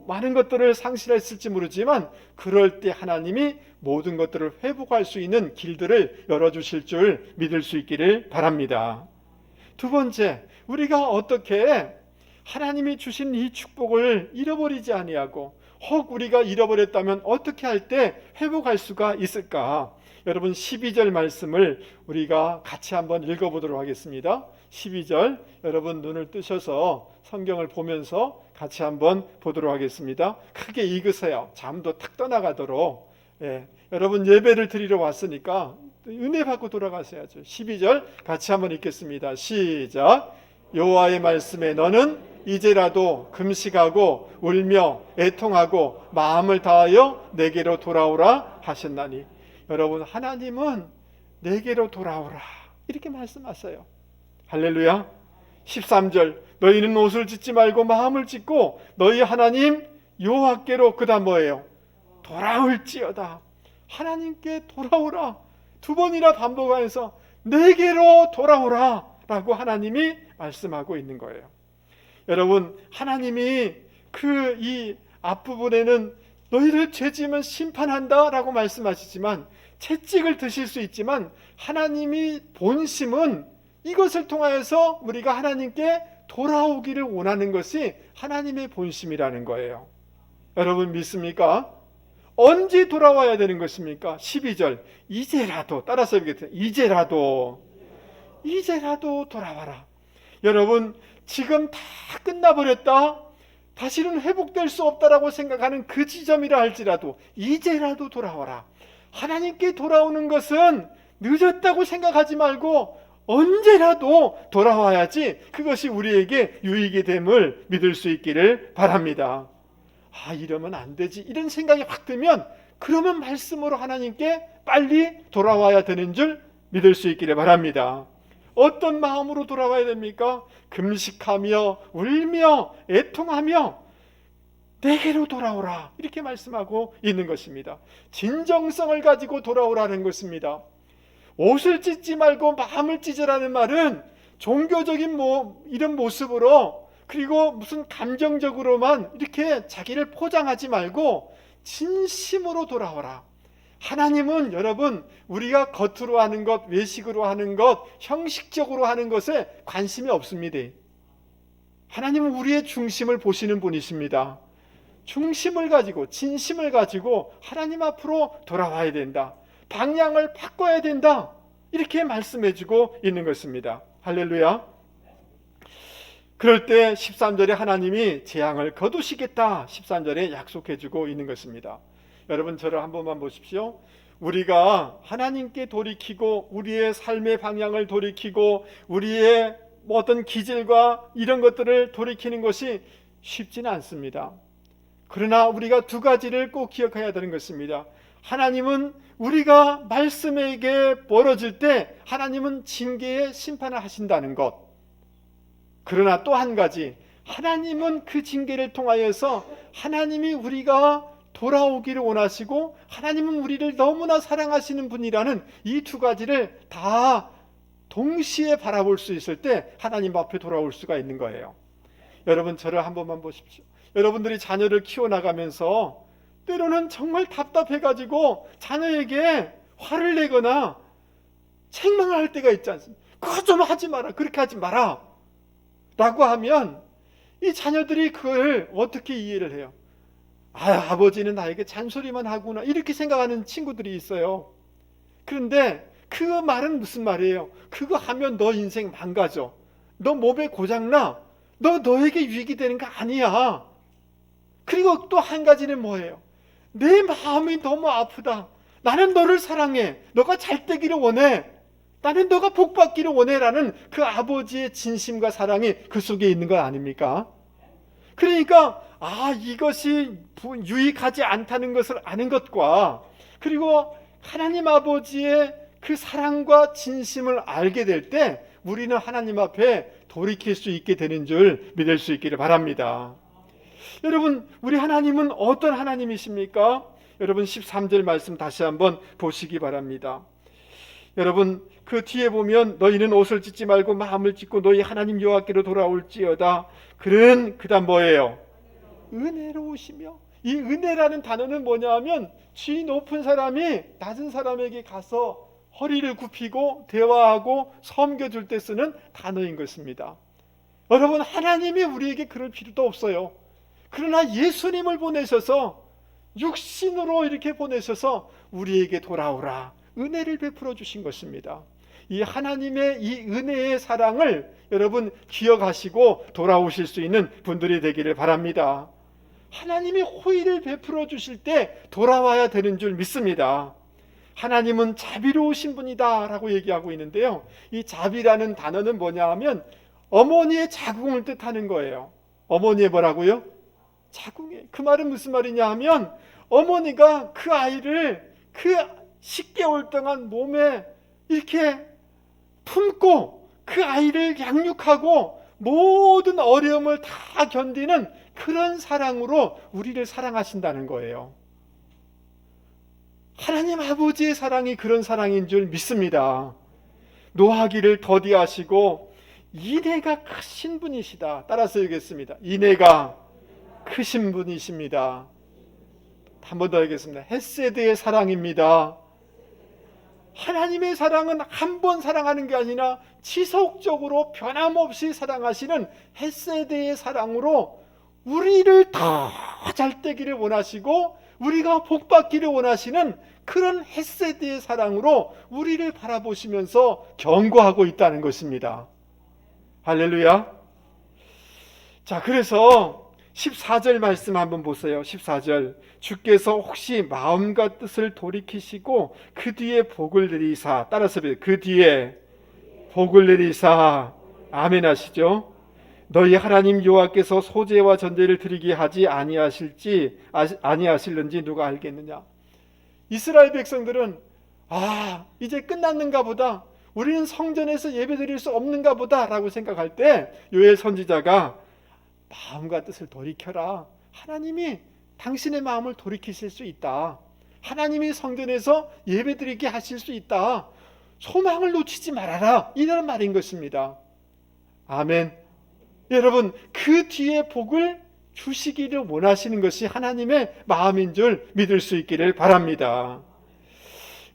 많은 것들을 상실했을지 모르지만 그럴 때 하나님이 모든 것들을 회복할 수 있는 길들을 열어주실 줄 믿을 수 있기를 바랍니다. 두 번째, 우리가 어떻게 하나님이 주신 이 축복을 잃어버리지 아니하고, 혹 우리가 잃어버렸다면 어떻게 할 때 회복할 수가 있을까? 여러분, 12절 말씀을 우리가 같이 한번 읽어보도록 하겠습니다. 12절, 여러분 눈을 뜨셔서 성경을 보면서 같이 한번 보도록 하겠습니다. 크게 읽으세요. 잠도 탁 떠나가도록. 여러분, 예배를 드리러 왔으니까 은혜 받고 돌아가셔야죠. 12절 같이 한번 읽겠습니다. 시작. 여호와의 말씀에 너는 이제라도 금식하고 울며 애통하고 마음을 다하여 내게로 돌아오라 하셨나니. 여러분, 하나님은 내게로 돌아오라 이렇게 말씀하세요. 할렐루야. 13절, 너희는 옷을 찢지 말고 마음을 찢고 너희 하나님 여호와께로, 그다음 뭐예요? 돌아올지어다. 하나님께 돌아오라. 두 번이나 반복하면서 내게로 돌아오라 라고 하나님이 말씀하고 있는 거예요. 여러분, 하나님이 이 앞부분에는 너희를 죄지으면 심판한다 라고 말씀하시지만, 채찍을 드실 수 있지만 하나님이 본심은 이것을 통하여서 우리가 하나님께 돌아오기를 원하는 것이 하나님의 본심이라는 거예요. 여러분, 믿습니까? 언제 돌아와야 되는 것입니까? 12절, 이제라도, 따라서 읽겠습니다. 이제라도 돌아와라. 여러분, 지금 다 끝나버렸다, 다시는 회복될 수 없다라고 생각하는 그 지점이라 할지라도 이제라도 돌아와라. 하나님께 돌아오는 것은 늦었다고 생각하지 말고 언제라도 돌아와야지 그것이 우리에게 유익이 됨을 믿을 수 있기를 바랍니다. 이러면 안 되지, 이런 생각이 확 들면 그러면 말씀으로 하나님께 빨리 돌아와야 되는 줄 믿을 수 있기를 바랍니다. 어떤 마음으로 돌아와야 됩니까? 금식하며 울며 애통하며 내게로 돌아오라 이렇게 말씀하고 있는 것입니다. 진정성을 가지고 돌아오라는 것입니다. 옷을 찢지 말고 마음을 찢으라는 말은 종교적인 이런 모습으로, 그리고 무슨 감정적으로만 이렇게 자기를 포장하지 말고 진심으로 돌아오라. 하나님은 여러분, 우리가 겉으로 하는 것, 외식으로 하는 것, 형식적으로 하는 것에 관심이 없습니다. 하나님은 우리의 중심을 보시는 분이십니다. 중심을 가지고, 진심을 가지고 하나님 앞으로 돌아와야 된다. 방향을 바꿔야 된다. 이렇게 말씀해주고 있는 것입니다. 할렐루야. 그럴 때 13절에 하나님이 재앙을 거두시겠다 13절에 약속해주고 있는 것입니다. 여러분, 저를 한 번만 보십시오. 우리가 하나님께 돌이키고 우리의 삶의 방향을 돌이키고 우리의 어떤 기질과 이런 것들을 돌이키는 것이 쉽지는 않습니다. 그러나 우리가 두 가지를 꼭 기억해야 되는 것입니다. 하나님은 우리가 말씀에게 멀어질 때 하나님은 징계의 심판을 하신다는 것. 그러나 또 한 가지, 하나님은 그 징계를 통하여서 하나님이 우리가 돌아오기를 원하시고 하나님은 우리를 너무나 사랑하시는 분이라는 이 두 가지를 다 동시에 바라볼 수 있을 때 하나님 앞에 돌아올 수가 있는 거예요. 여러분, 저를 한 번만 보십시오. 여러분들이 자녀를 키워나가면서 때로는 정말 답답해가지고 자녀에게 화를 내거나 책망을 할 때가 있지 않습니까? 그거 좀 하지 마라, 그렇게 하지 마라 라고 하면 이 자녀들이 그걸 어떻게 이해를 해요? 아버지는 나에게 잔소리만 하구나, 이렇게 생각하는 친구들이 있어요. 그런데 그 말은 무슨 말이에요? 그거 하면 너 인생 망가져, 너 몸에 고장나, 너에게 유익이 되는 거 아니야. 그리고 또 한 가지는 뭐예요? 내 마음이 너무 아프다, 나는 너를 사랑해, 너가 잘 되기를 원해, 나는 너가 복 받기를 원해 라는 그 아버지의 진심과 사랑이 그 속에 있는 거 아닙니까? 그러니까 이것이 유익하지 않다는 것을 아는 것과, 그리고 하나님 아버지의 그 사랑과 진심을 알게 될 때 우리는 하나님 앞에 돌이킬 수 있게 되는 줄 믿을 수 있기를 바랍니다. 여러분, 우리 하나님은 어떤 하나님이십니까? 여러분, 13절 말씀 다시 한번 보시기 바랍니다. 여러분, 그 뒤에 보면 너희는 옷을 찢지 말고 마음을 찢고 너희 하나님 여호와께로 돌아올지어다. 그는 그다음 뭐예요? 은혜로우시며. 이 은혜라는 단어는 뭐냐 하면 지 높은 사람이 낮은 사람에게 가서 허리를 굽히고 대화하고 섬겨줄 때 쓰는 단어인 것입니다. 여러분, 하나님이 우리에게 그럴 필요도 없어요. 그러나 예수님을 보내셔서 육신으로 이렇게 보내셔서 우리에게 돌아오라, 은혜를 베풀어 주신 것입니다. 이 하나님의 이 은혜의 사랑을 여러분 기억하시고 돌아오실 수 있는 분들이 되기를 바랍니다. 하나님이 호의를 베풀어 주실 때 돌아와야 되는 줄 믿습니다. 하나님은 자비로우신 분이다 라고 얘기하고 있는데요, 이 자비라는 단어는 뭐냐 하면 어머니의 자궁을 뜻하는 거예요. 어머니의 뭐라고요? 자궁에. 그 말은 무슨 말이냐 하면 어머니가 그 아이를 그 10개월 동안 몸에 이렇게 품고 그 아이를 양육하고 모든 어려움을 다 견디는 그런 사랑으로 우리를 사랑하신다는 거예요. 하나님 아버지의 사랑이 그런 사랑인 줄 믿습니다. 노하기를 더디하시고 인애가 크신 분이시다. 따라서 읽겠습니다. 인애가 크신 분이십니다. 한 번 더 읽겠습니다. 헤세드의 사랑입니다. 하나님의 사랑은 한 번 사랑하는 게 아니라 지속적으로 변함없이 사랑하시는 헤세드의 사랑으로 우리를 더 잘 되기를 원하시고 우리가 복받기를 원하시는 그런 헤세드의 사랑으로 우리를 바라보시면서 경고하고 있다는 것입니다. 할렐루야. 자, 그래서 14절 말씀 한번 보세요. 14절. 주께서 혹시 마음과 뜻을 돌이키시고 그 뒤에 복을 내리사. 따라서 그 뒤에 복을 내리사. 아멘 하시죠. 너희 하나님 여호와께서 소제와 전제를 드리게 하지 아니하실는지 누가 알겠느냐. 이스라엘 백성들은 이제 끝났는가 보다, 우리는 성전에서 예배드릴 수 없는가 보다 라고 생각할 때 요엘 선지자가 마음과 뜻을 돌이켜라. 하나님이 당신의 마음을 돌이키실 수 있다. 하나님이 성전에서 예배드리게 하실 수 있다. 소망을 놓치지 말아라, 이런 말인 것입니다. 아멘. 여러분, 그 뒤에 복을 주시기를 원하시는 것이 하나님의 마음인 줄 믿을 수 있기를 바랍니다.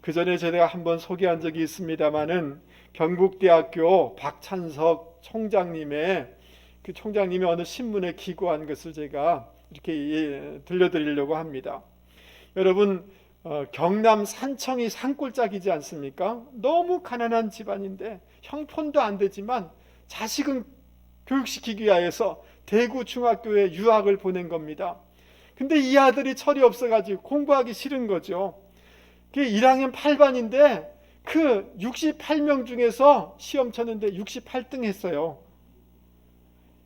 그 전에 제가 한번 소개한 적이 있습니다마는 경북대학교 박찬석 총장님의 그 총장님이 어느 신문에 기고한 것을 제가 이렇게 들려드리려고 합니다. 여러분, 경남 산청이 산골짜기지 않습니까? 너무 가난한 집안인데 형편도 안 되지만 자식은 교육시키기 위해서 대구 중학교에 유학을 보낸 겁니다. 근데 이 아들이 철이 없어가지고 공부하기 싫은 거죠. 그게 1학년 8반인데 그 68명 중에서 시험 쳤는데 68등 했어요.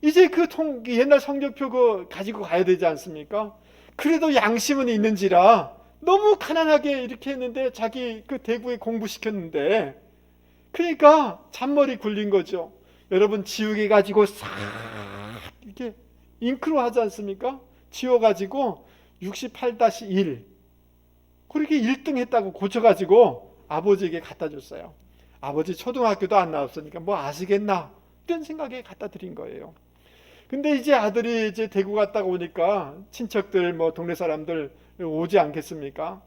이제 그 옛날 성적표 그거 가지고 가야 되지 않습니까? 그래도 양심은 있는지라 너무 가난하게 이렇게 했는데 자기 그 대구에 공부시켰는데, 그러니까 잔머리 굴린 거죠. 여러분, 지우개 가지고 싹 이렇게 잉크로 하지 않습니까? 지워가지고 68-1 그렇게 1등 했다고 고쳐가지고 아버지에게 갖다 줬어요. 아버지 초등학교도 안 나왔으니까 뭐 아시겠나 이런 생각에 갖다 드린 거예요. 근데 이제 아들이 이제 대구 갔다가 오니까 친척들 뭐 동네 사람들 오지 않겠습니까?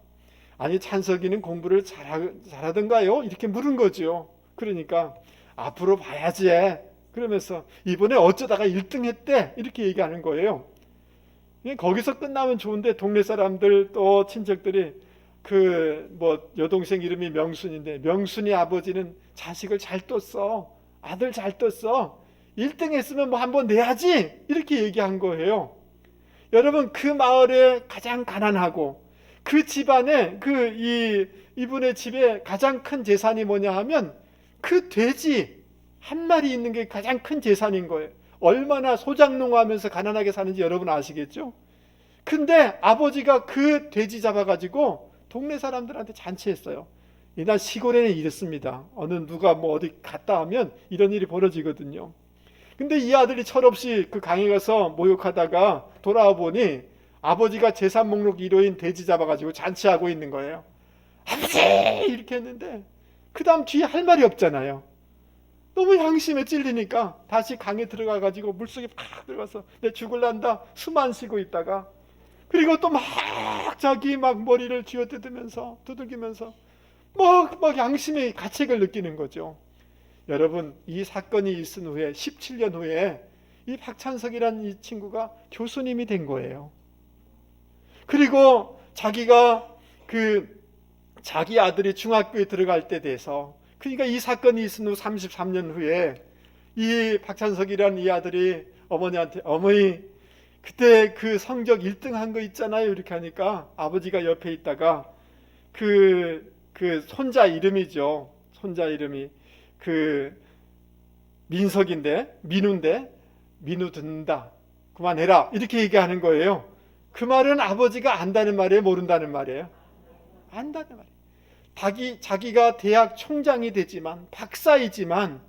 아니 찬석이는 공부를 잘하던가요? 이렇게 물은 거죠. 그러니까 앞으로 봐야지 그러면서 이번에 어쩌다가 1등 했대 이렇게 얘기하는 거예요. 거기서 끝나면 좋은데 동네 사람들 또 친척들이 그 뭐 여동생 이름이 명순인데 명순이 아버지는 자식을 잘 뒀어. 아들 잘 뒀어. 1등 했으면 뭐 한번 내야지 이렇게 얘기한 거예요. 여러분 그 마을에 가장 가난하고 그 집안에 이분의 집에 가장 큰 재산이 뭐냐 하면 그 돼지 한 마리 있는 게 가장 큰 재산인 거예요. 얼마나 소작농하면서 가난하게 사는지 여러분 아시겠죠? 근데 아버지가 그 돼지 잡아가지고 동네 사람들한테 잔치했어요. 이날 시골에는 이랬습니다. 어느 누가 뭐 어디 갔다 하면 이런 일이 벌어지거든요. 근데 이 아들이 철없이 그 강에 가서 목욕하다가 돌아와 보니 아버지가 재산 목록 1호인 돼지 잡아가지고 잔치하고 있는 거예요. 아버지! 이렇게 했는데 그 다음 뒤에 할 말이 없잖아요. 너무 양심에 찔리니까 다시 강에 들어가가지고 물속에 팍 들어가서 내 죽을란다 숨 안 쉬고 있다가 그리고 또 막 자기 막 머리를 쥐어뜯으면서 두들기면서 막 양심의 가책을 느끼는 거죠. 여러분 이 사건이 있은 후에 17년 후에 이 박찬석이라는 이 친구가 교수님이 된 거예요. 그리고 자기가 자기 아들이 중학교에 들어갈 때 돼서 그러니까 이 사건이 있은 후 33년 후에 이 박찬석이라는 이 아들이 어머니한테 어머니 그때 그 성적 1등 한 거 있잖아요 이렇게 하니까 아버지가 옆에 있다가 그 손자 이름이죠. 손자 이름이 민석인데 민우 듣는다 그만해라 이렇게 얘기하는 거예요. 그 말은 아버지가 안다는 말이에요 모른다는 말이에요? 안다는 말이에요. 자기가 대학 총장이 되지만 박사이지만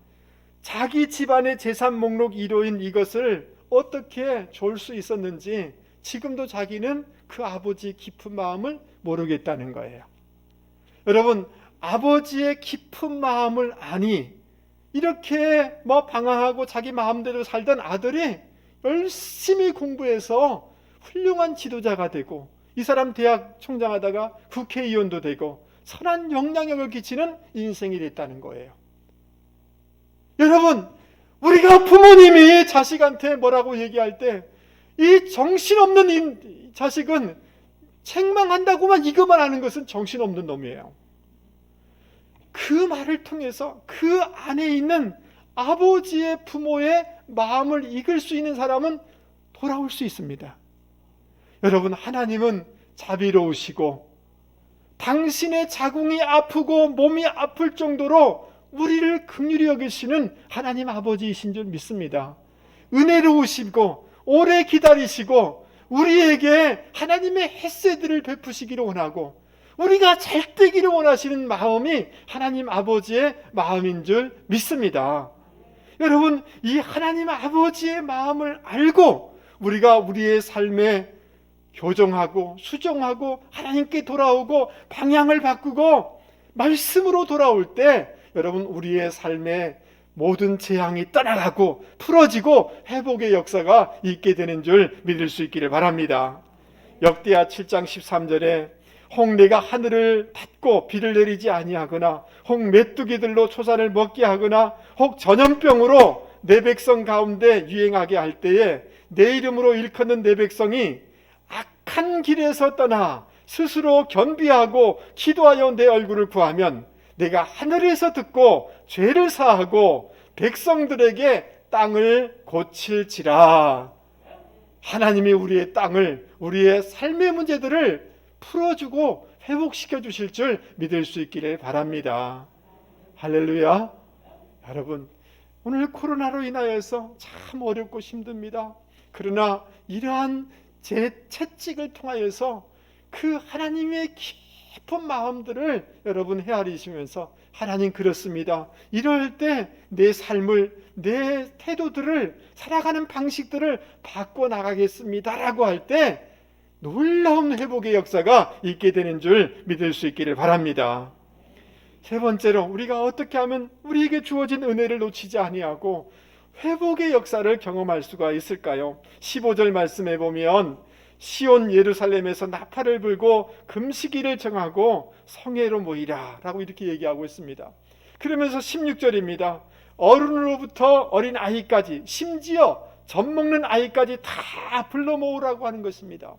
자기 집안의 재산 목록 1호인 이것을 어떻게 줄 수 있었는지 지금도 자기는 그 아버지의 깊은 마음을 모르겠다는 거예요. 여러분 아버지의 깊은 마음을 아니 이렇게 뭐 방황하고 자기 마음대로 살던 아들이 열심히 공부해서 훌륭한 지도자가 되고 이 사람 대학 총장하다가 국회의원도 되고 선한 영향력을 끼치는 인생이 됐다는 거예요. 여러분 우리가 부모님이 자식한테 뭐라고 얘기할 때 이 정신없는 자식은 책망한다고만 이것만 하는 것은 정신없는 놈이에요. 그 말을 통해서 그 안에 있는 아버지의 부모의 마음을 읽을 수 있는 사람은 돌아올 수 있습니다. 여러분 하나님은 자비로우시고 당신의 자궁이 아프고 몸이 아플 정도로 우리를 긍휼히 여기시는 하나님 아버지이신 줄 믿습니다. 은혜로우시고 오래 기다리시고 우리에게 하나님의 햇새들을 베푸시기를 원하고 우리가 잘 되기를 원하시는 마음이 하나님 아버지의 마음인 줄 믿습니다. 여러분 이 하나님 아버지의 마음을 알고 우리가 우리의 삶에 교정하고 수정하고 하나님께 돌아오고 방향을 바꾸고 말씀으로 돌아올 때 여러분 우리의 삶에 모든 재앙이 떠나가고 풀어지고 회복의 역사가 있게 되는 줄 믿을 수 있기를 바랍니다. 역대하 7장 13절에 혹 내가 하늘을 닫고 비를 내리지 아니하거나 혹 메뚜기들로 초산을 먹게 하거나 혹 전염병으로 내 백성 가운데 유행하게 할 때에 내 이름으로 일컫는 내 백성이 악한 길에서 떠나 스스로 겸비하고 기도하여 내 얼굴을 구하면 내가 하늘에서 듣고 죄를 사하고 백성들에게 땅을 고칠지라. 하나님이 우리의 땅을 우리의 삶의 문제들을 풀어주고 회복시켜 주실 줄 믿을 수 있기를 바랍니다. 할렐루야. 여러분 오늘 코로나로 인하여서 참 어렵고 힘듭니다. 그러나 이러한 제 채찍을 통하여서 그 하나님의 깊은 마음들을 여러분 헤아리시면서 하나님 그렇습니다. 이럴 때 내 삶을 내 태도들을 살아가는 방식들을 바꿔나가겠습니다 라고 할 때 놀라운 회복의 역사가 있게 되는 줄 믿을 수 있기를 바랍니다. 세 번째로 우리가 어떻게 하면 우리에게 주어진 은혜를 놓치지 아니하고 회복의 역사를 경험할 수가 있을까요? 15절 말씀에 보면 시온 예루살렘에서 나팔을 불고 금식일을 정하고 성회로 모이라 라고 이렇게 얘기하고 있습니다. 그러면서 16절입니다. 어른으로부터 어린 아이까지, 심지어 젖 먹는 아이까지 다 불러 모으라고 하는 것입니다.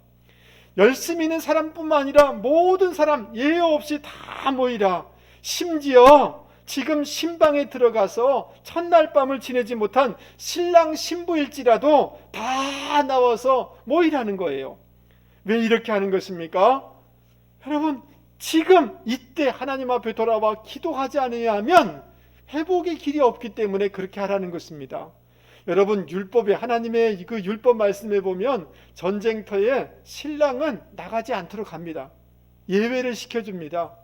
열심히 있는 사람뿐만 아니라 모든 사람 예외 없이 다 모이라. 심지어 지금 신방에 들어가서 첫날 밤을 지내지 못한 신랑 신부일지라도 다 나와서 모이라는 거예요. 왜 이렇게 하는 것입니까? 여러분, 지금 이때 하나님 앞에 돌아와 기도하지 않으면 회복의 길이 없기 때문에 그렇게 하라는 것입니다. 여러분, 율법에, 하나님의 그 율법 말씀에 보면 전쟁터에 신랑은 나가지 않도록 합니다. 예외를 시켜줍니다.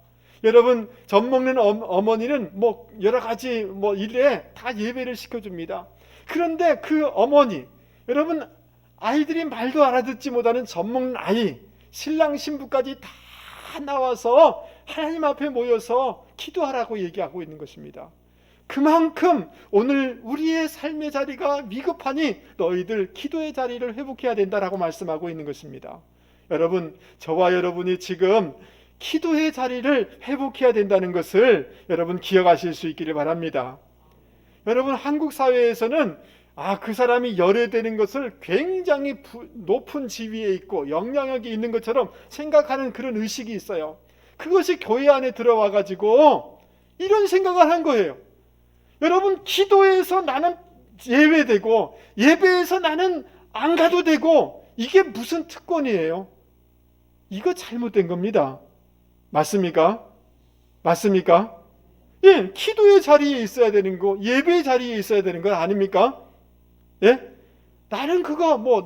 여러분, 젖 먹는 어머니는 여러 가지 일에 다 예배를 시켜줍니다. 그런데 그 어머니, 여러분, 아이들이 말도 알아듣지 못하는 젖 먹는 아이, 신랑 신부까지 다 나와서 하나님 앞에 모여서 기도하라고 얘기하고 있는 것입니다. 그만큼 오늘 우리의 삶의 자리가 위급하니 너희들 기도의 자리를 회복해야 된다라고 말씀하고 있는 것입니다. 여러분, 저와 여러분이 지금 기도의 자리를 회복해야 된다는 것을 여러분 기억하실 수 있기를 바랍니다. 여러분, 한국 사회에서는 그 사람이 열애되는 것을 굉장히 높은 지위에 있고 영향력이 있는 것처럼 생각하는 그런 의식이 있어요. 그것이 교회 안에 들어와 가지고 이런 생각을 한 거예요. 여러분, 기도에서 나는 예외되고 예배에서 나는 안 가도 되고, 이게 무슨 특권이에요? 이거 잘못된 겁니다. 맞습니까? 맞습니까? 예, 기도의 자리에 있어야 되는 거, 예배의 자리에 있어야 되는 거 아닙니까? 예? 나는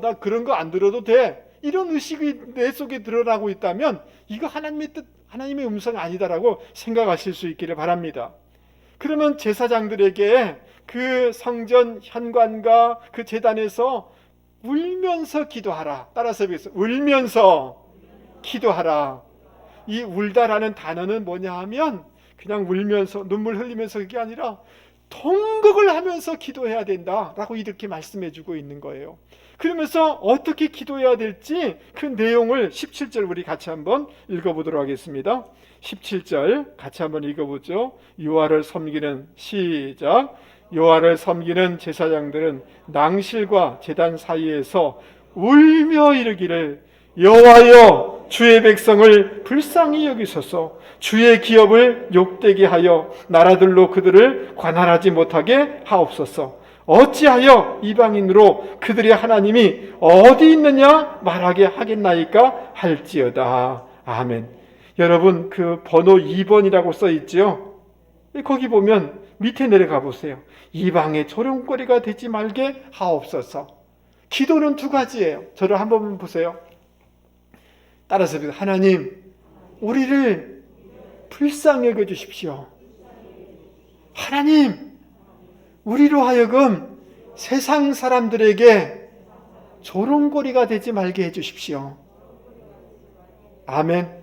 나 그런 거 안 들어도 돼. 이런 의식이 내 속에 드러나고 있다면 이거 하나님의 뜻, 하나님의 음성이 아니다라고 생각하실 수 있기를 바랍니다. 그러면 제사장들에게 그 성전 현관과 그 제단에서 울면서 기도하라. 따라서 해보겠습니다. 울면서 기도하라. 이 울다라는 단어는 뭐냐 하면 그냥 울면서 눈물 흘리면서 그게 아니라 통곡을 하면서 기도해야 된다라고 이렇게 말씀해 주고 있는 거예요. 그러면서 어떻게 기도해야 될지 그 내용을 17절 우리 같이 한번 읽어보도록 하겠습니다. 17절 같이 한번 읽어보죠. 여호와를 섬기는, 시작. 여호와를 섬기는 제사장들은 낭실과 제단 사이에서 울며 이르기를, 여호와여, 주의 백성을 불쌍히 여기소서. 주의 기업을 욕되게 하여 나라들로 그들을 관할하지 못하게 하옵소서. 어찌하여 이방인으로 그들의 하나님이 어디 있느냐 말하게 하겠나이까 할지어다. 아멘. 여러분, 그 번호 2번이라고 써 있죠? 거기 보면 밑에 내려가 보세요. 이방의 조롱거리가 되지 말게 하옵소서. 기도는 두 가지예요. 저를 한번 보세요. 따라서 하나님, 우리를 불쌍히 여겨 주십시오. 하나님, 우리로 하여금 세상 사람들에게 조롱거리가 되지 말게 해주십시오. 아멘.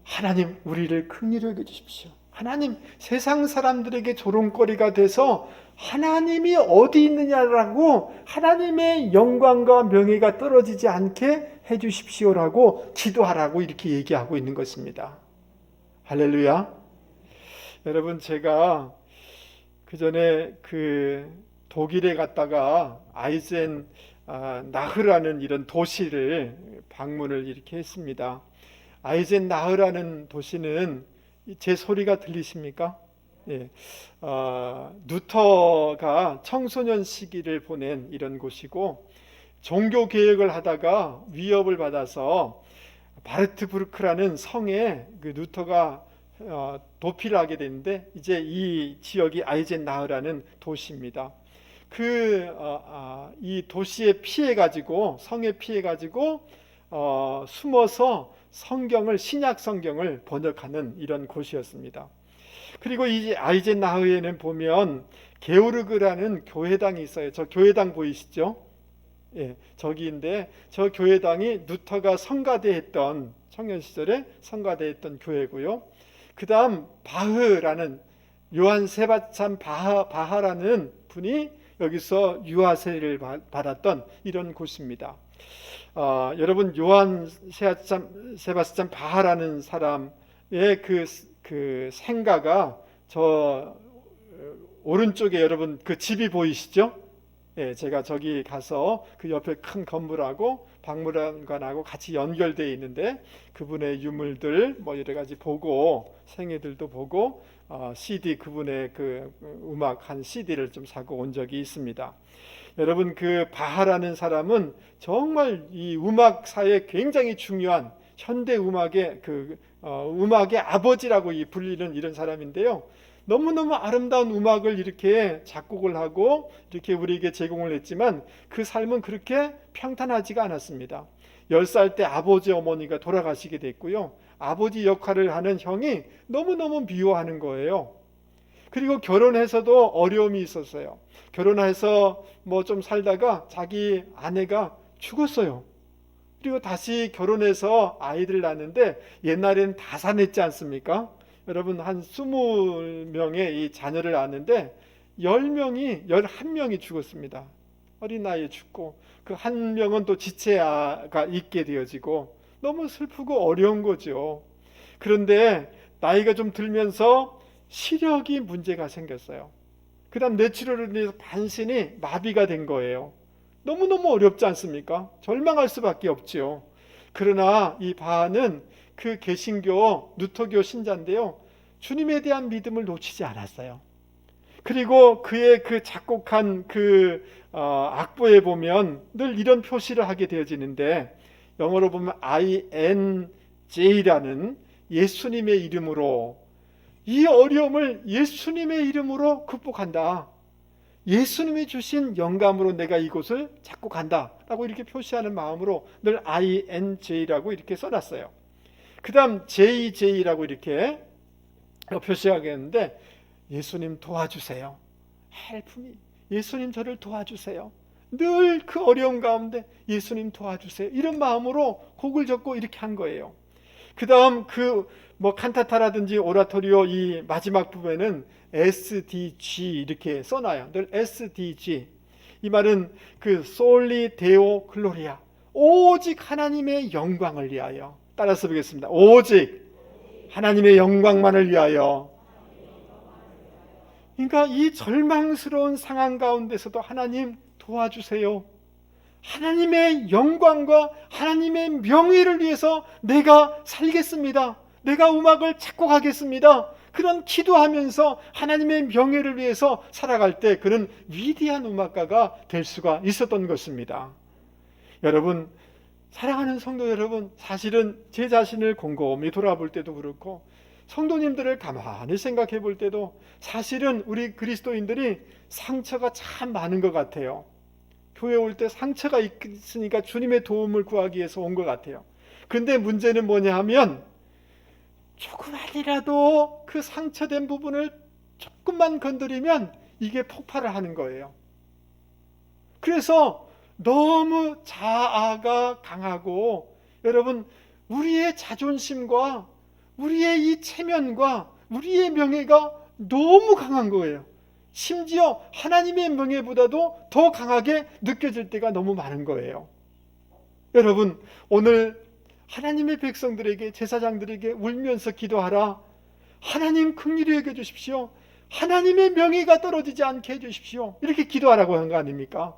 하나님, 우리를 긍휼히 여겨 주십시오. 하나님, 세상 사람들에게 조롱거리가 돼서 하나님이 어디 있느냐라고 하나님의 영광과 명예가 떨어지지 않게 해주십시오라고 기도하라고 이렇게 얘기하고 있는 것입니다. 할렐루야. 여러분, 제가 그 전에 독일에 갔다가 아이젠 나흐라는 이런 도시를 방문을 이렇게 했습니다. 아이젠 나흐라는 도시는 제 소리가 들리십니까? 예, 루터가 청소년 시기를 보낸 이런 곳이고, 종교 개혁을 하다가 위협을 받아서 바르트부르크라는 성에 루터가 도피를 하게 되는데, 이제 이 지역이 아이젠 나흐라는 도시입니다. 이 도시에 피해 가지고, 성에 피해 가지고 숨어서 신약 성경을 번역하는 이런 곳이었습니다. 그리고 이 아이젠 나흐에는 보면 게오르그라는 교회당이 있어요. 저 교회당 보이시죠? 예, 저기인데 저 교회당이 루터가 성가대했던, 청년 시절에 성가대했던 교회고요. 그 다음 바흐라는 요한 세바스찬 바하라는 분이 여기서 유아 세례를 받았던 이런 곳입니다. 여러분 요한 세바스찬 바하라는 사람의 그 생가가 저 오른쪽에 여러분 그 집이 보이시죠? 예, 제가 저기 가서 그 옆에 큰 건물하고 박물관하고 같이 연결되어 있는데 그분의 유물들 뭐 여러 가지 보고 생애들도 보고 CD 그분의 그 음악 한 CD를 좀 사고 온 적이 있습니다. 여러분 그 바하라는 사람은 정말 이 음악사에 굉장히 중요한 현대 음악의 음악의 아버지라고 불리는 이런 사람인데요. 너무너무 아름다운 음악을 이렇게 작곡을 하고 이렇게 우리에게 제공을 했지만 그 삶은 그렇게 평탄하지가 않았습니다. 10살 때 아버지 어머니가 돌아가시게 됐고요. 아버지 역할을 하는 형이 너무너무 미워하는 거예요. 그리고 결혼해서도 어려움이 있었어요. 결혼해서 뭐 좀 살다가 자기 아내가 죽었어요. 그리고 다시 결혼해서 아이들을 낳았는데 옛날에는 다 사냈지 않습니까? 여러분 한 20명의 이 자녀를 낳았는데 11명이 죽었습니다. 어린 나이에 죽고 그 한 명은 또 지체아가 있게 되어지고 너무 슬프고 어려운 거죠. 그런데 나이가 좀 들면서 시력이 문제가 생겼어요. 그 다음 뇌출혈로 인해서 반신이 마비가 된 거예요. 너무너무 어렵지 않습니까? 절망할 수밖에 없죠. 그러나 이 바하는 그 개신교 누토교 신자인데요. 주님에 대한 믿음을 놓치지 않았어요. 그리고 그의 그 작곡한 그 악보에 보면 늘 이런 표시를 하게 되어지는데 영어로 보면 INJ라는 예수님의 이름으로 이 어려움을 예수님의 이름으로 극복한다. 예수님이 주신 영감으로 내가 이곳을 작곡한다 라고 이렇게 표시하는 마음으로 늘 INJ라고 이렇게 써놨어요. 그 다음 JJ라고 이렇게 표시하겠는데 예수님 도와주세요. Help me. 예수님 저를 도와주세요. 늘 그 어려움 가운데 예수님 도와주세요. 이런 마음으로 곡을 적고 이렇게 한 거예요. 그 다음 뭐 칸타타라든지 오라토리오 이 마지막 부분에는 SDG 이렇게 써놔요. 늘 SDG. 이 말은 그 솔리 데오 글로리아. 오직 하나님의 영광을 위하여. 따라서 보겠습니다. 오직 하나님의 영광만을 위하여. 그러니까 이 절망스러운 상황 가운데서도 하나님 도와주세요. 하나님의 영광과 하나님의 명예를 위해서 내가 살겠습니다. 내가 음악을 작곡하겠습니다. 그런 기도하면서 하나님의 명예를 위해서 살아갈 때 그는 위대한 음악가가 될 수가 있었던 것입니다. 여러분, 사랑하는 성도 여러분, 사실은 제 자신을 곰곰이 돌아볼 때도 그렇고 성도님들을 가만히 생각해 볼 때도 사실은 우리 그리스도인들이 상처가 참 많은 것 같아요. 교회 올 때 상처가 있으니까 주님의 도움을 구하기 위해서 온 것 같아요. 그런데 문제는 뭐냐 하면 조금만이라도 그 상처된 부분을 조금만 건드리면 이게 폭발을 하는 거예요. 그래서 너무 자아가 강하고 여러분 우리의 자존심과 우리의 이 체면과 우리의 명예가 너무 강한 거예요. 심지어 하나님의 명예보다도 더 강하게 느껴질 때가 너무 많은 거예요. 여러분 오늘 하나님의 백성들에게 제사장들에게 울면서 기도하라. 하나님 긍휼히 여겨 주십시오. 하나님의 명예가 떨어지지 않게 해주십시오. 이렇게 기도하라고 한 거 아닙니까?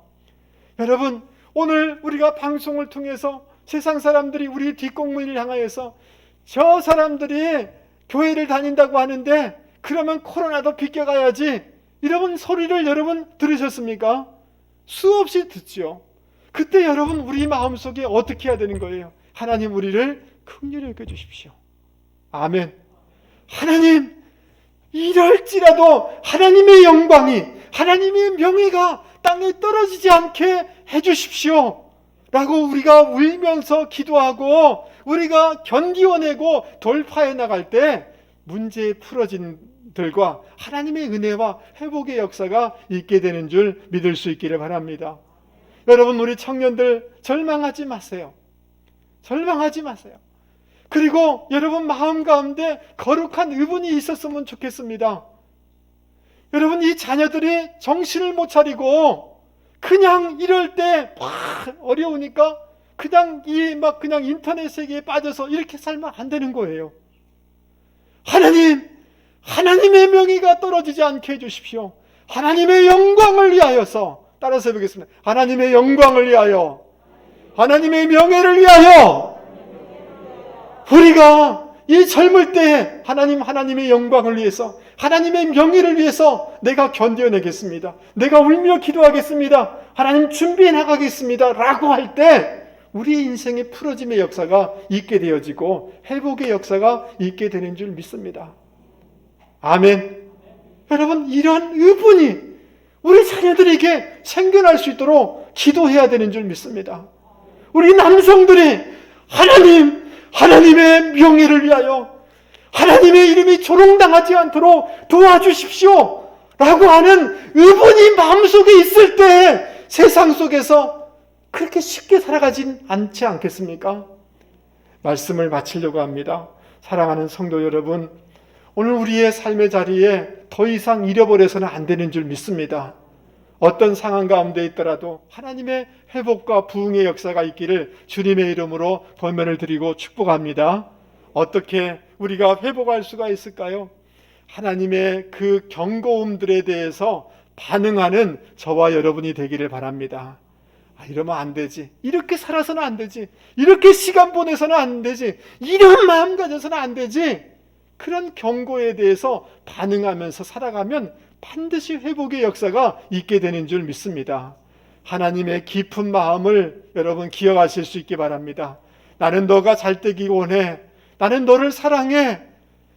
여러분 오늘 우리가 방송을 통해서 세상 사람들이 우리 뒷공문을 향하여서 저 사람들이 교회를 다닌다고 하는데 그러면 코로나도 비껴가야지 이런 소리를 여러분 들으셨습니까? 수없이 듣죠. 그때 여러분 우리 마음속에 어떻게 해야 되는 거예요? 하나님 우리를 긍휼히 여겨 주십시오. 아멘. 하나님 이럴지라도 하나님의 영광이 하나님의 명예가 땅에 떨어지지 않게 해주십시오 라고 우리가 울면서 기도하고 우리가 견디어내고 돌파해 나갈 때 문제 풀어진 들과 하나님의 은혜와 회복의 역사가 있게 되는 줄 믿을 수 있기를 바랍니다. 여러분 우리 청년들 절망하지 마세요. 절망하지 마세요. 그리고 여러분 마음 가운데 거룩한 의분이 있었으면 좋겠습니다. 여러분, 이 자녀들이 정신을 못 차리고 그냥 이럴 때 막 어려우니까 그냥 그냥 인터넷 세계에 빠져서 이렇게 살면 안 되는 거예요. 하나님의 명예가 떨어지지 않게 해주십시오. 하나님의 영광을 위하여서, 따라서 해보겠습니다. 하나님의 영광을 위하여, 하나님의 명예를 위하여 우리가 이 젊을 때 하나님의 영광을 위해서, 하나님의 명예를 위해서 내가 견뎌내겠습니다. 내가 울며 기도하겠습니다. 하나님 준비해 나가겠습니다. 라고 할 때 우리 인생의 풀어짐의 역사가 있게 되어지고 회복의 역사가 있게 되는 줄 믿습니다. 아멘. 여러분, 이런 의분이 우리 자녀들에게 생겨날 수 있도록 기도해야 되는 줄 믿습니다. 우리 남성들이 하나님의 명예를 위하여, 하나님의 이름이 조롱당하지 않도록 도와주십시오 라고 하는 의분이 마음속에 있을 때 세상 속에서 그렇게 쉽게 살아가진 않지 않겠습니까? 말씀을 마치려고 합니다. 사랑하는 성도 여러분, 오늘 우리의 삶의 자리에 더 이상 잃어버려서는 안 되는 줄 믿습니다. 어떤 상황 가운데 있더라도 하나님의 회복과 부흥의 역사가 있기를 주님의 이름으로 권면을 드리고 축복합니다. 어떻게 우리가 회복할 수가 있을까요? 하나님의 그 경고음들에 대해서 반응하는 저와 여러분이 되기를 바랍니다. 이러면 안 되지, 이렇게 살아서는 안 되지, 이렇게 시간 보내서는 안 되지, 이런 마음 가져서는 안 되지, 그런 경고에 대해서 반응하면서 살아가면 반드시 회복의 역사가 있게 되는 줄 믿습니다. 하나님의 깊은 마음을 여러분 기억하실 수 있기 바랍니다. 나는 너가 잘 되기 원해. 나는 너를 사랑해.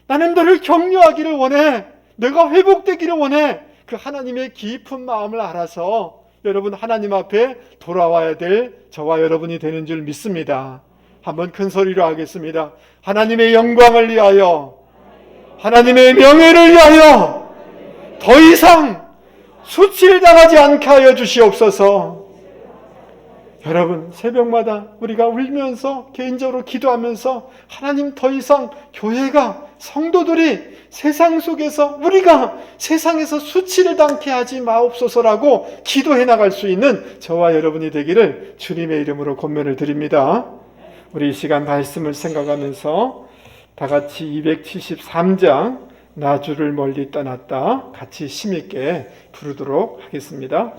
나는 너를 격려하기를 원해. 내가 회복되기를 원해. 그 하나님의 깊은 마음을 알아서 여러분 하나님 앞에 돌아와야 될 저와 여러분이 되는 줄 믿습니다. 한번 큰 소리로 하겠습니다. 하나님의 영광을 위하여, 하나님의 명예를 위하여 더 이상 수치를 당하지 않게 하여 주시옵소서. 여러분, 새벽마다 우리가 울면서 개인적으로 기도하면서 하나님, 더 이상 교회가, 성도들이 세상 속에서, 우리가 세상에서 수치를 당케 하지 마옵소서라고 기도해 나갈 수 있는 저와 여러분이 되기를 주님의 이름으로 권면을 드립니다. 우리 이 시간 말씀을 생각하면서 다 같이 273장 나 주를 멀리 떠났다 같이 힘있게 부르도록 하겠습니다.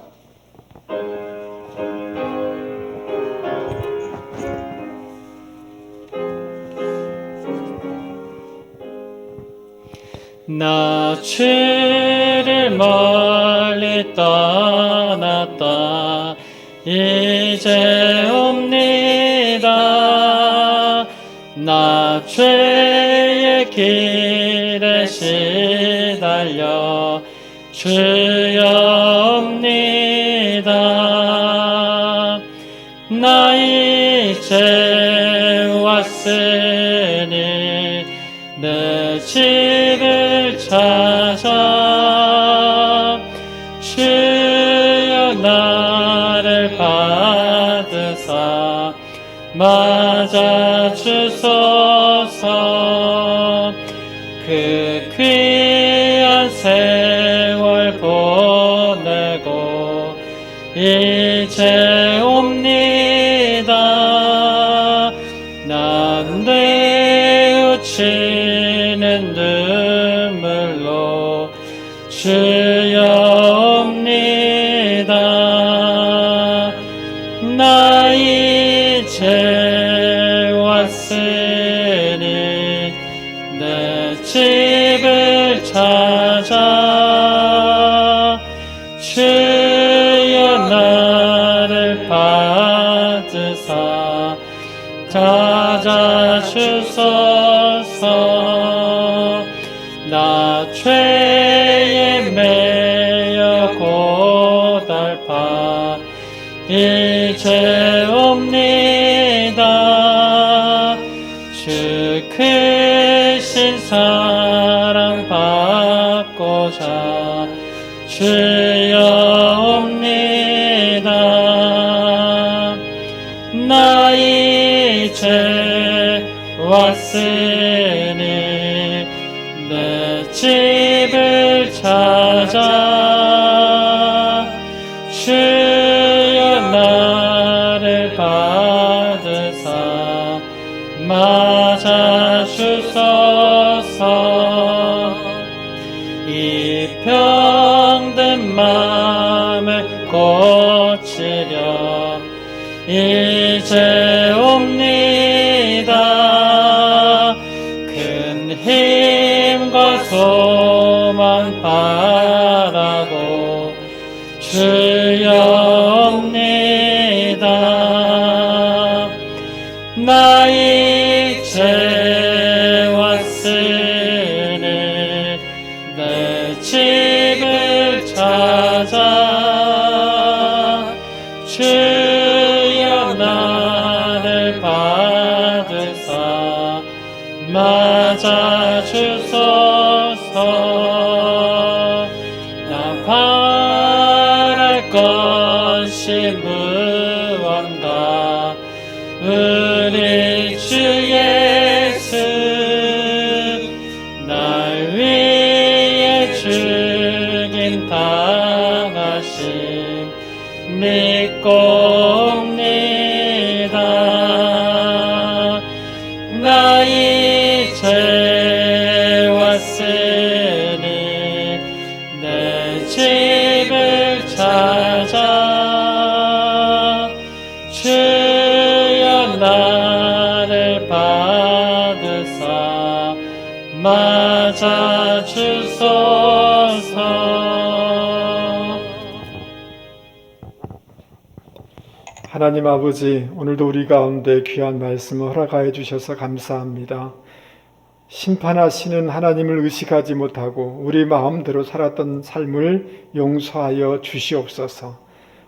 나 주를 멀리 떠났다 이제 옵니다. 나 죄의 길에 시달려 주여 옵니다. 나 이제 왔으니 내 집을 찾아 주여 나를 받으사 맞아 주소서. 그 귀한 세월 보내고 이제 옵니다. 난 뉘우치는 눈물로 주여 옵니다. 나 이제 왔으니 내 집을 찾아 주여 나를 받으사 찾아주소서. 나 죄에 매여 고달파 이제 옵니다. 주 크신 사랑 받고자 주여 옵니다. 나 이제 왔으니 내 집을 찾아 주여 나를 받으사 맞아 주소서. 이 병든 마음을 고치려 이제 옵니다. 큰 힘과 소망 바라고 주여 옵니다. 나 이제 왔으니 내 집을 찾아 주여 나를 받으사 맞아 주소서. 나 바랄 것이 무언가 우리 주 예수 날 위해 죽임 당하심 믿고 옵니다. 나 이제 왔으니 내 집을 찾아 주여 나를 받으사 맞아 주소서. 하나님 아버지, 오늘도 우리 가운데 귀한 말씀을 허락하여 주셔서 감사합니다. 심판하시는 하나님을 의식하지 못하고 우리 마음대로 살았던 삶을 용서하여 주시옵소서.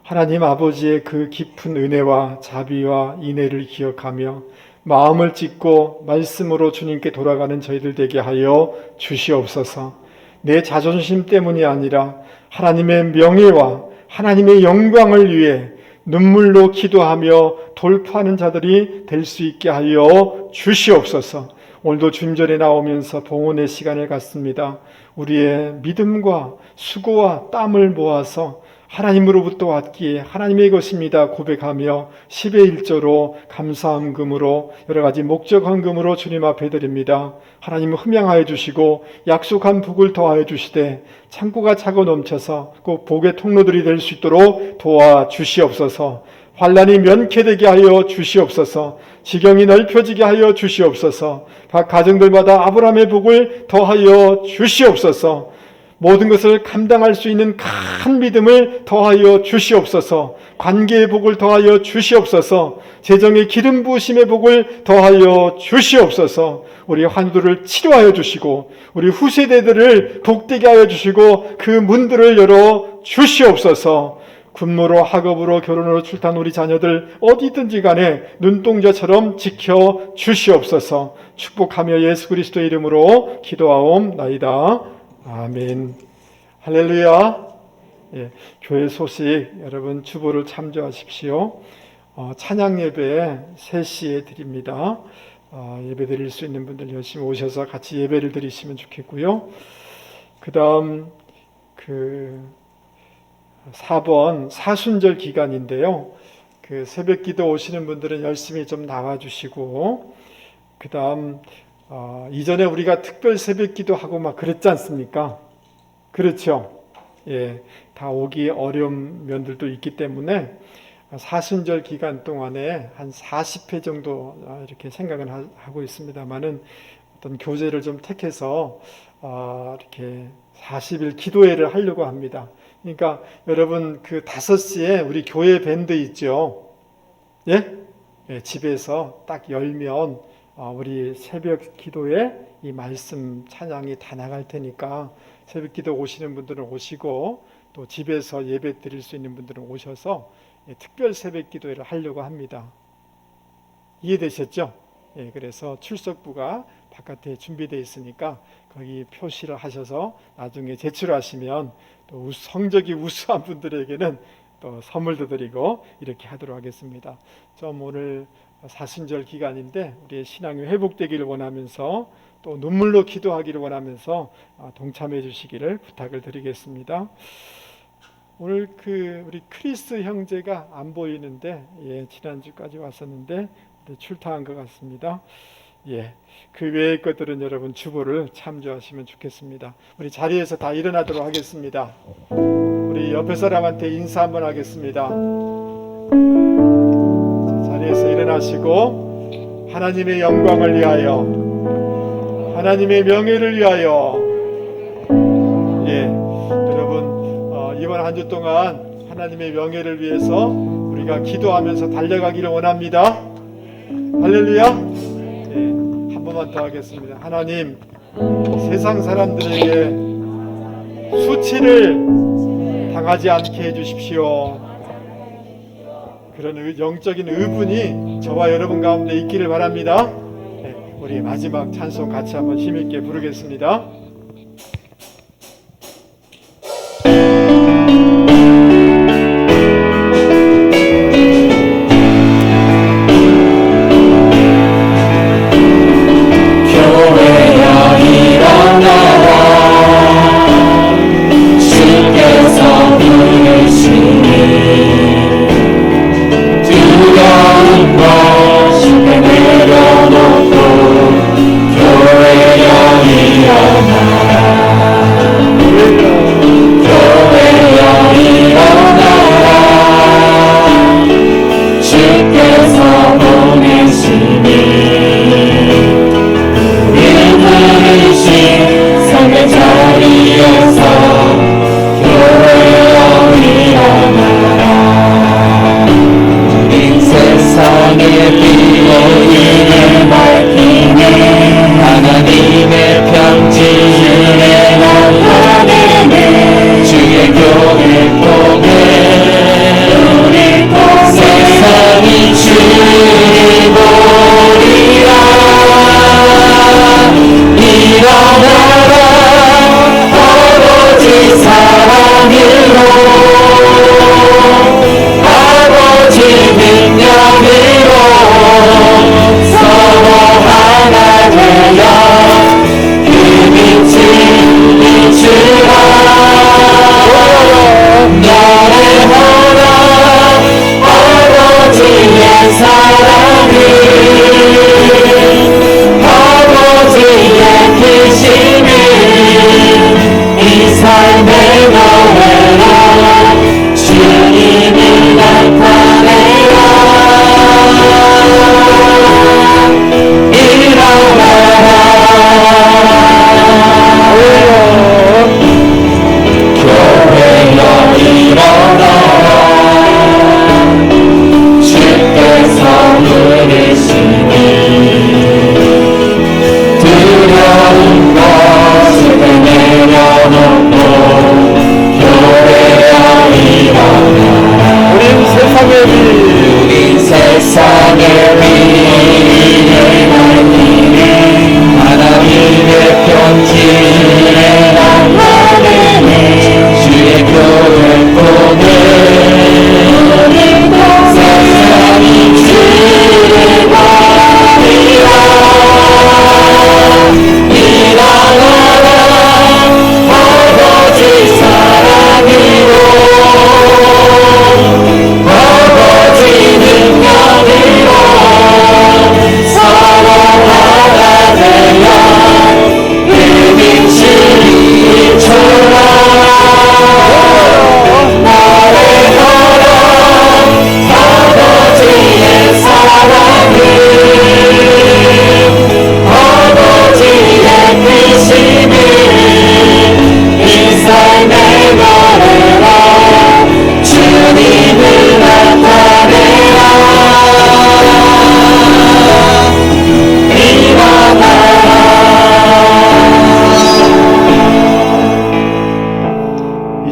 하나님 아버지의 그 깊은 은혜와 자비와 인애를 기억하며 마음을 찢고 말씀으로 주님께 돌아가는 저희들 되게 하여 주시옵소서. 내 자존심 때문이 아니라 하나님의 명예와 하나님의 영광을 위해 눈물로 기도하며 돌파하는 자들이 될 수 있게 하여 주시옵소서. 오늘도 주님전에 나오면서 봉헌의 시간을 갖습니다. 우리의 믿음과 수고와 땀을 모아서 하나님으로부터 왔기에 하나님의 것입니다 고백하며 10의 1조로 감사함금으로 여러 가지 목적헌금으로 주님 앞에 드립니다. 하나님을 흠양하여 주시고 약속한 복을 더하여 주시되 창고가 차고 넘쳐서 꼭 복의 통로들이 될 수 있도록 도와주시옵소서. 환난이 면케되게 하여 주시옵소서. 지경이 넓혀지게 하여 주시옵소서. 각 가정들마다 아브라함의 복을 더하여 주시옵소서. 모든 것을 감당할 수 있는 큰 믿음을 더하여 주시옵소서. 관계의 복을 더하여 주시옵소서. 재정의 기름 부으심의 복을 더하여 주시옵소서. 우리 환우들을 치료하여 주시고 우리 후세대들을 복되게 하여 주시고 그 문들을 열어 주시옵소서. 군무로 학업으로 결혼으로 출탄 우리 자녀들 어디든지 간에 눈동자처럼 지켜 주시옵소서. 축복하며 예수 그리스도의 이름으로 기도하옵나이다. 아멘. 할렐루야. 예, 교회 소식 여러분 주보를 참조하십시오. 찬양 예배 3시에 드립니다. 예배 드릴 수 있는 분들 열심히 오셔서 같이 예배를 드리시면 좋겠고요. 그 다음 4번 사순절 기간인데요. 그 새벽 기도 오시는 분들은 열심히 좀 나와주시고, 그 다음 이전에 우리가 특별 새벽 기도하고 막 그랬지 않습니까? 그렇죠? 예, 다 오기 어려운 면들도 있기 때문에 사순절 기간 동안에 한 40회 정도 이렇게 생각은 하고 있습니다만은 어떤 교재를 좀 택해서 이렇게 40일 기도회를 하려고 합니다. 그러니까 여러분 그 5시에 우리 교회 밴드 있죠? 예? 예, 집에서 딱 열면 우리 새벽 기도에 이 말씀 찬양이 다 나갈 테니까 새벽 기도 오시는 분들은 오시고 또 집에서 예배 드릴 수 있는 분들은 오셔서 특별 새벽 기도회를 하려고 합니다. 이해되셨죠? 예, 그래서 출석부가 바깥에 준비되어 있으니까 거기 표시를 하셔서 나중에 제출하시면 또 성적이 우수한 분들에게는 또 선물도 드리고 이렇게 하도록 하겠습니다. 좀 오늘 사순절 기간인데 우리의 신앙이 회복되기를 원하면서 또 눈물로 기도하기를 원하면서 동참해 주시기를 부탁을 드리겠습니다. 오늘 우리 크리스 형제가 안 보이는데 지난주까지 왔었는데 출타한 것 같습니다. 그 외의 것들은 여러분 주보를 참조하시면 좋겠습니다. 우리 자리에서 다 일어나도록 하겠습니다. 우리 옆에 사람한테 인사 한번 하겠습니다. 자리에서 일어나시고 하나님의 영광을 위하여, 하나님의 명예를 위하여. 여러분 이번 한 주 동안 하나님의 명예를 위해서 우리가 기도하면서 달려가기를 원합니다. 할렐루야. 한 번만 더 하겠습니다. 하나님, 세상 사람들에게 수치를 당하지 않게 해주십시오. 그런 영적인 의분이 저와 여러분 가운데 있기를 바랍니다. 우리 마지막 찬송 같이 한번 힘있게 부르겠습니다.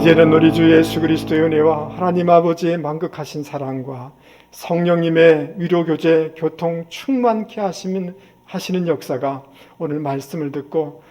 이제는 우리 주 예수 그리스도의 은혜와 하나님 아버지의 만극하신 사랑과 성령님의 위로 교제 교통 충만케 하시는 역사가 오늘 말씀을 듣고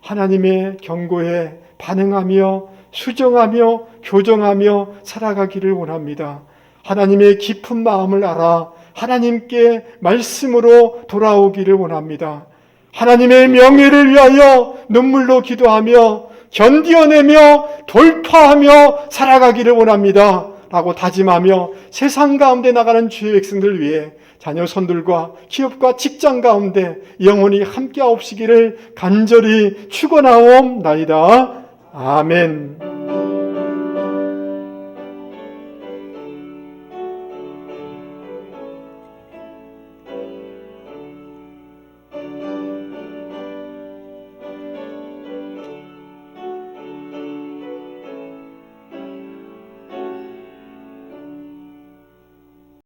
하나님의 경고에 반응하며 수정하며 교정하며 살아가기를 원합니다. 하나님의 깊은 마음을 알아 하나님께 말씀으로 돌아오기를 원합니다. 하나님의 명예를 위하여 눈물로 기도하며 견디어내며 돌파하며 살아가기를 원합니다. 라고 다짐하며 세상 가운데 나가는 주의 백성들 위해 자녀손들과 기업과 직장 가운데 영원히 함께하옵시기를 간절히 축원하옵나이다. 아멘.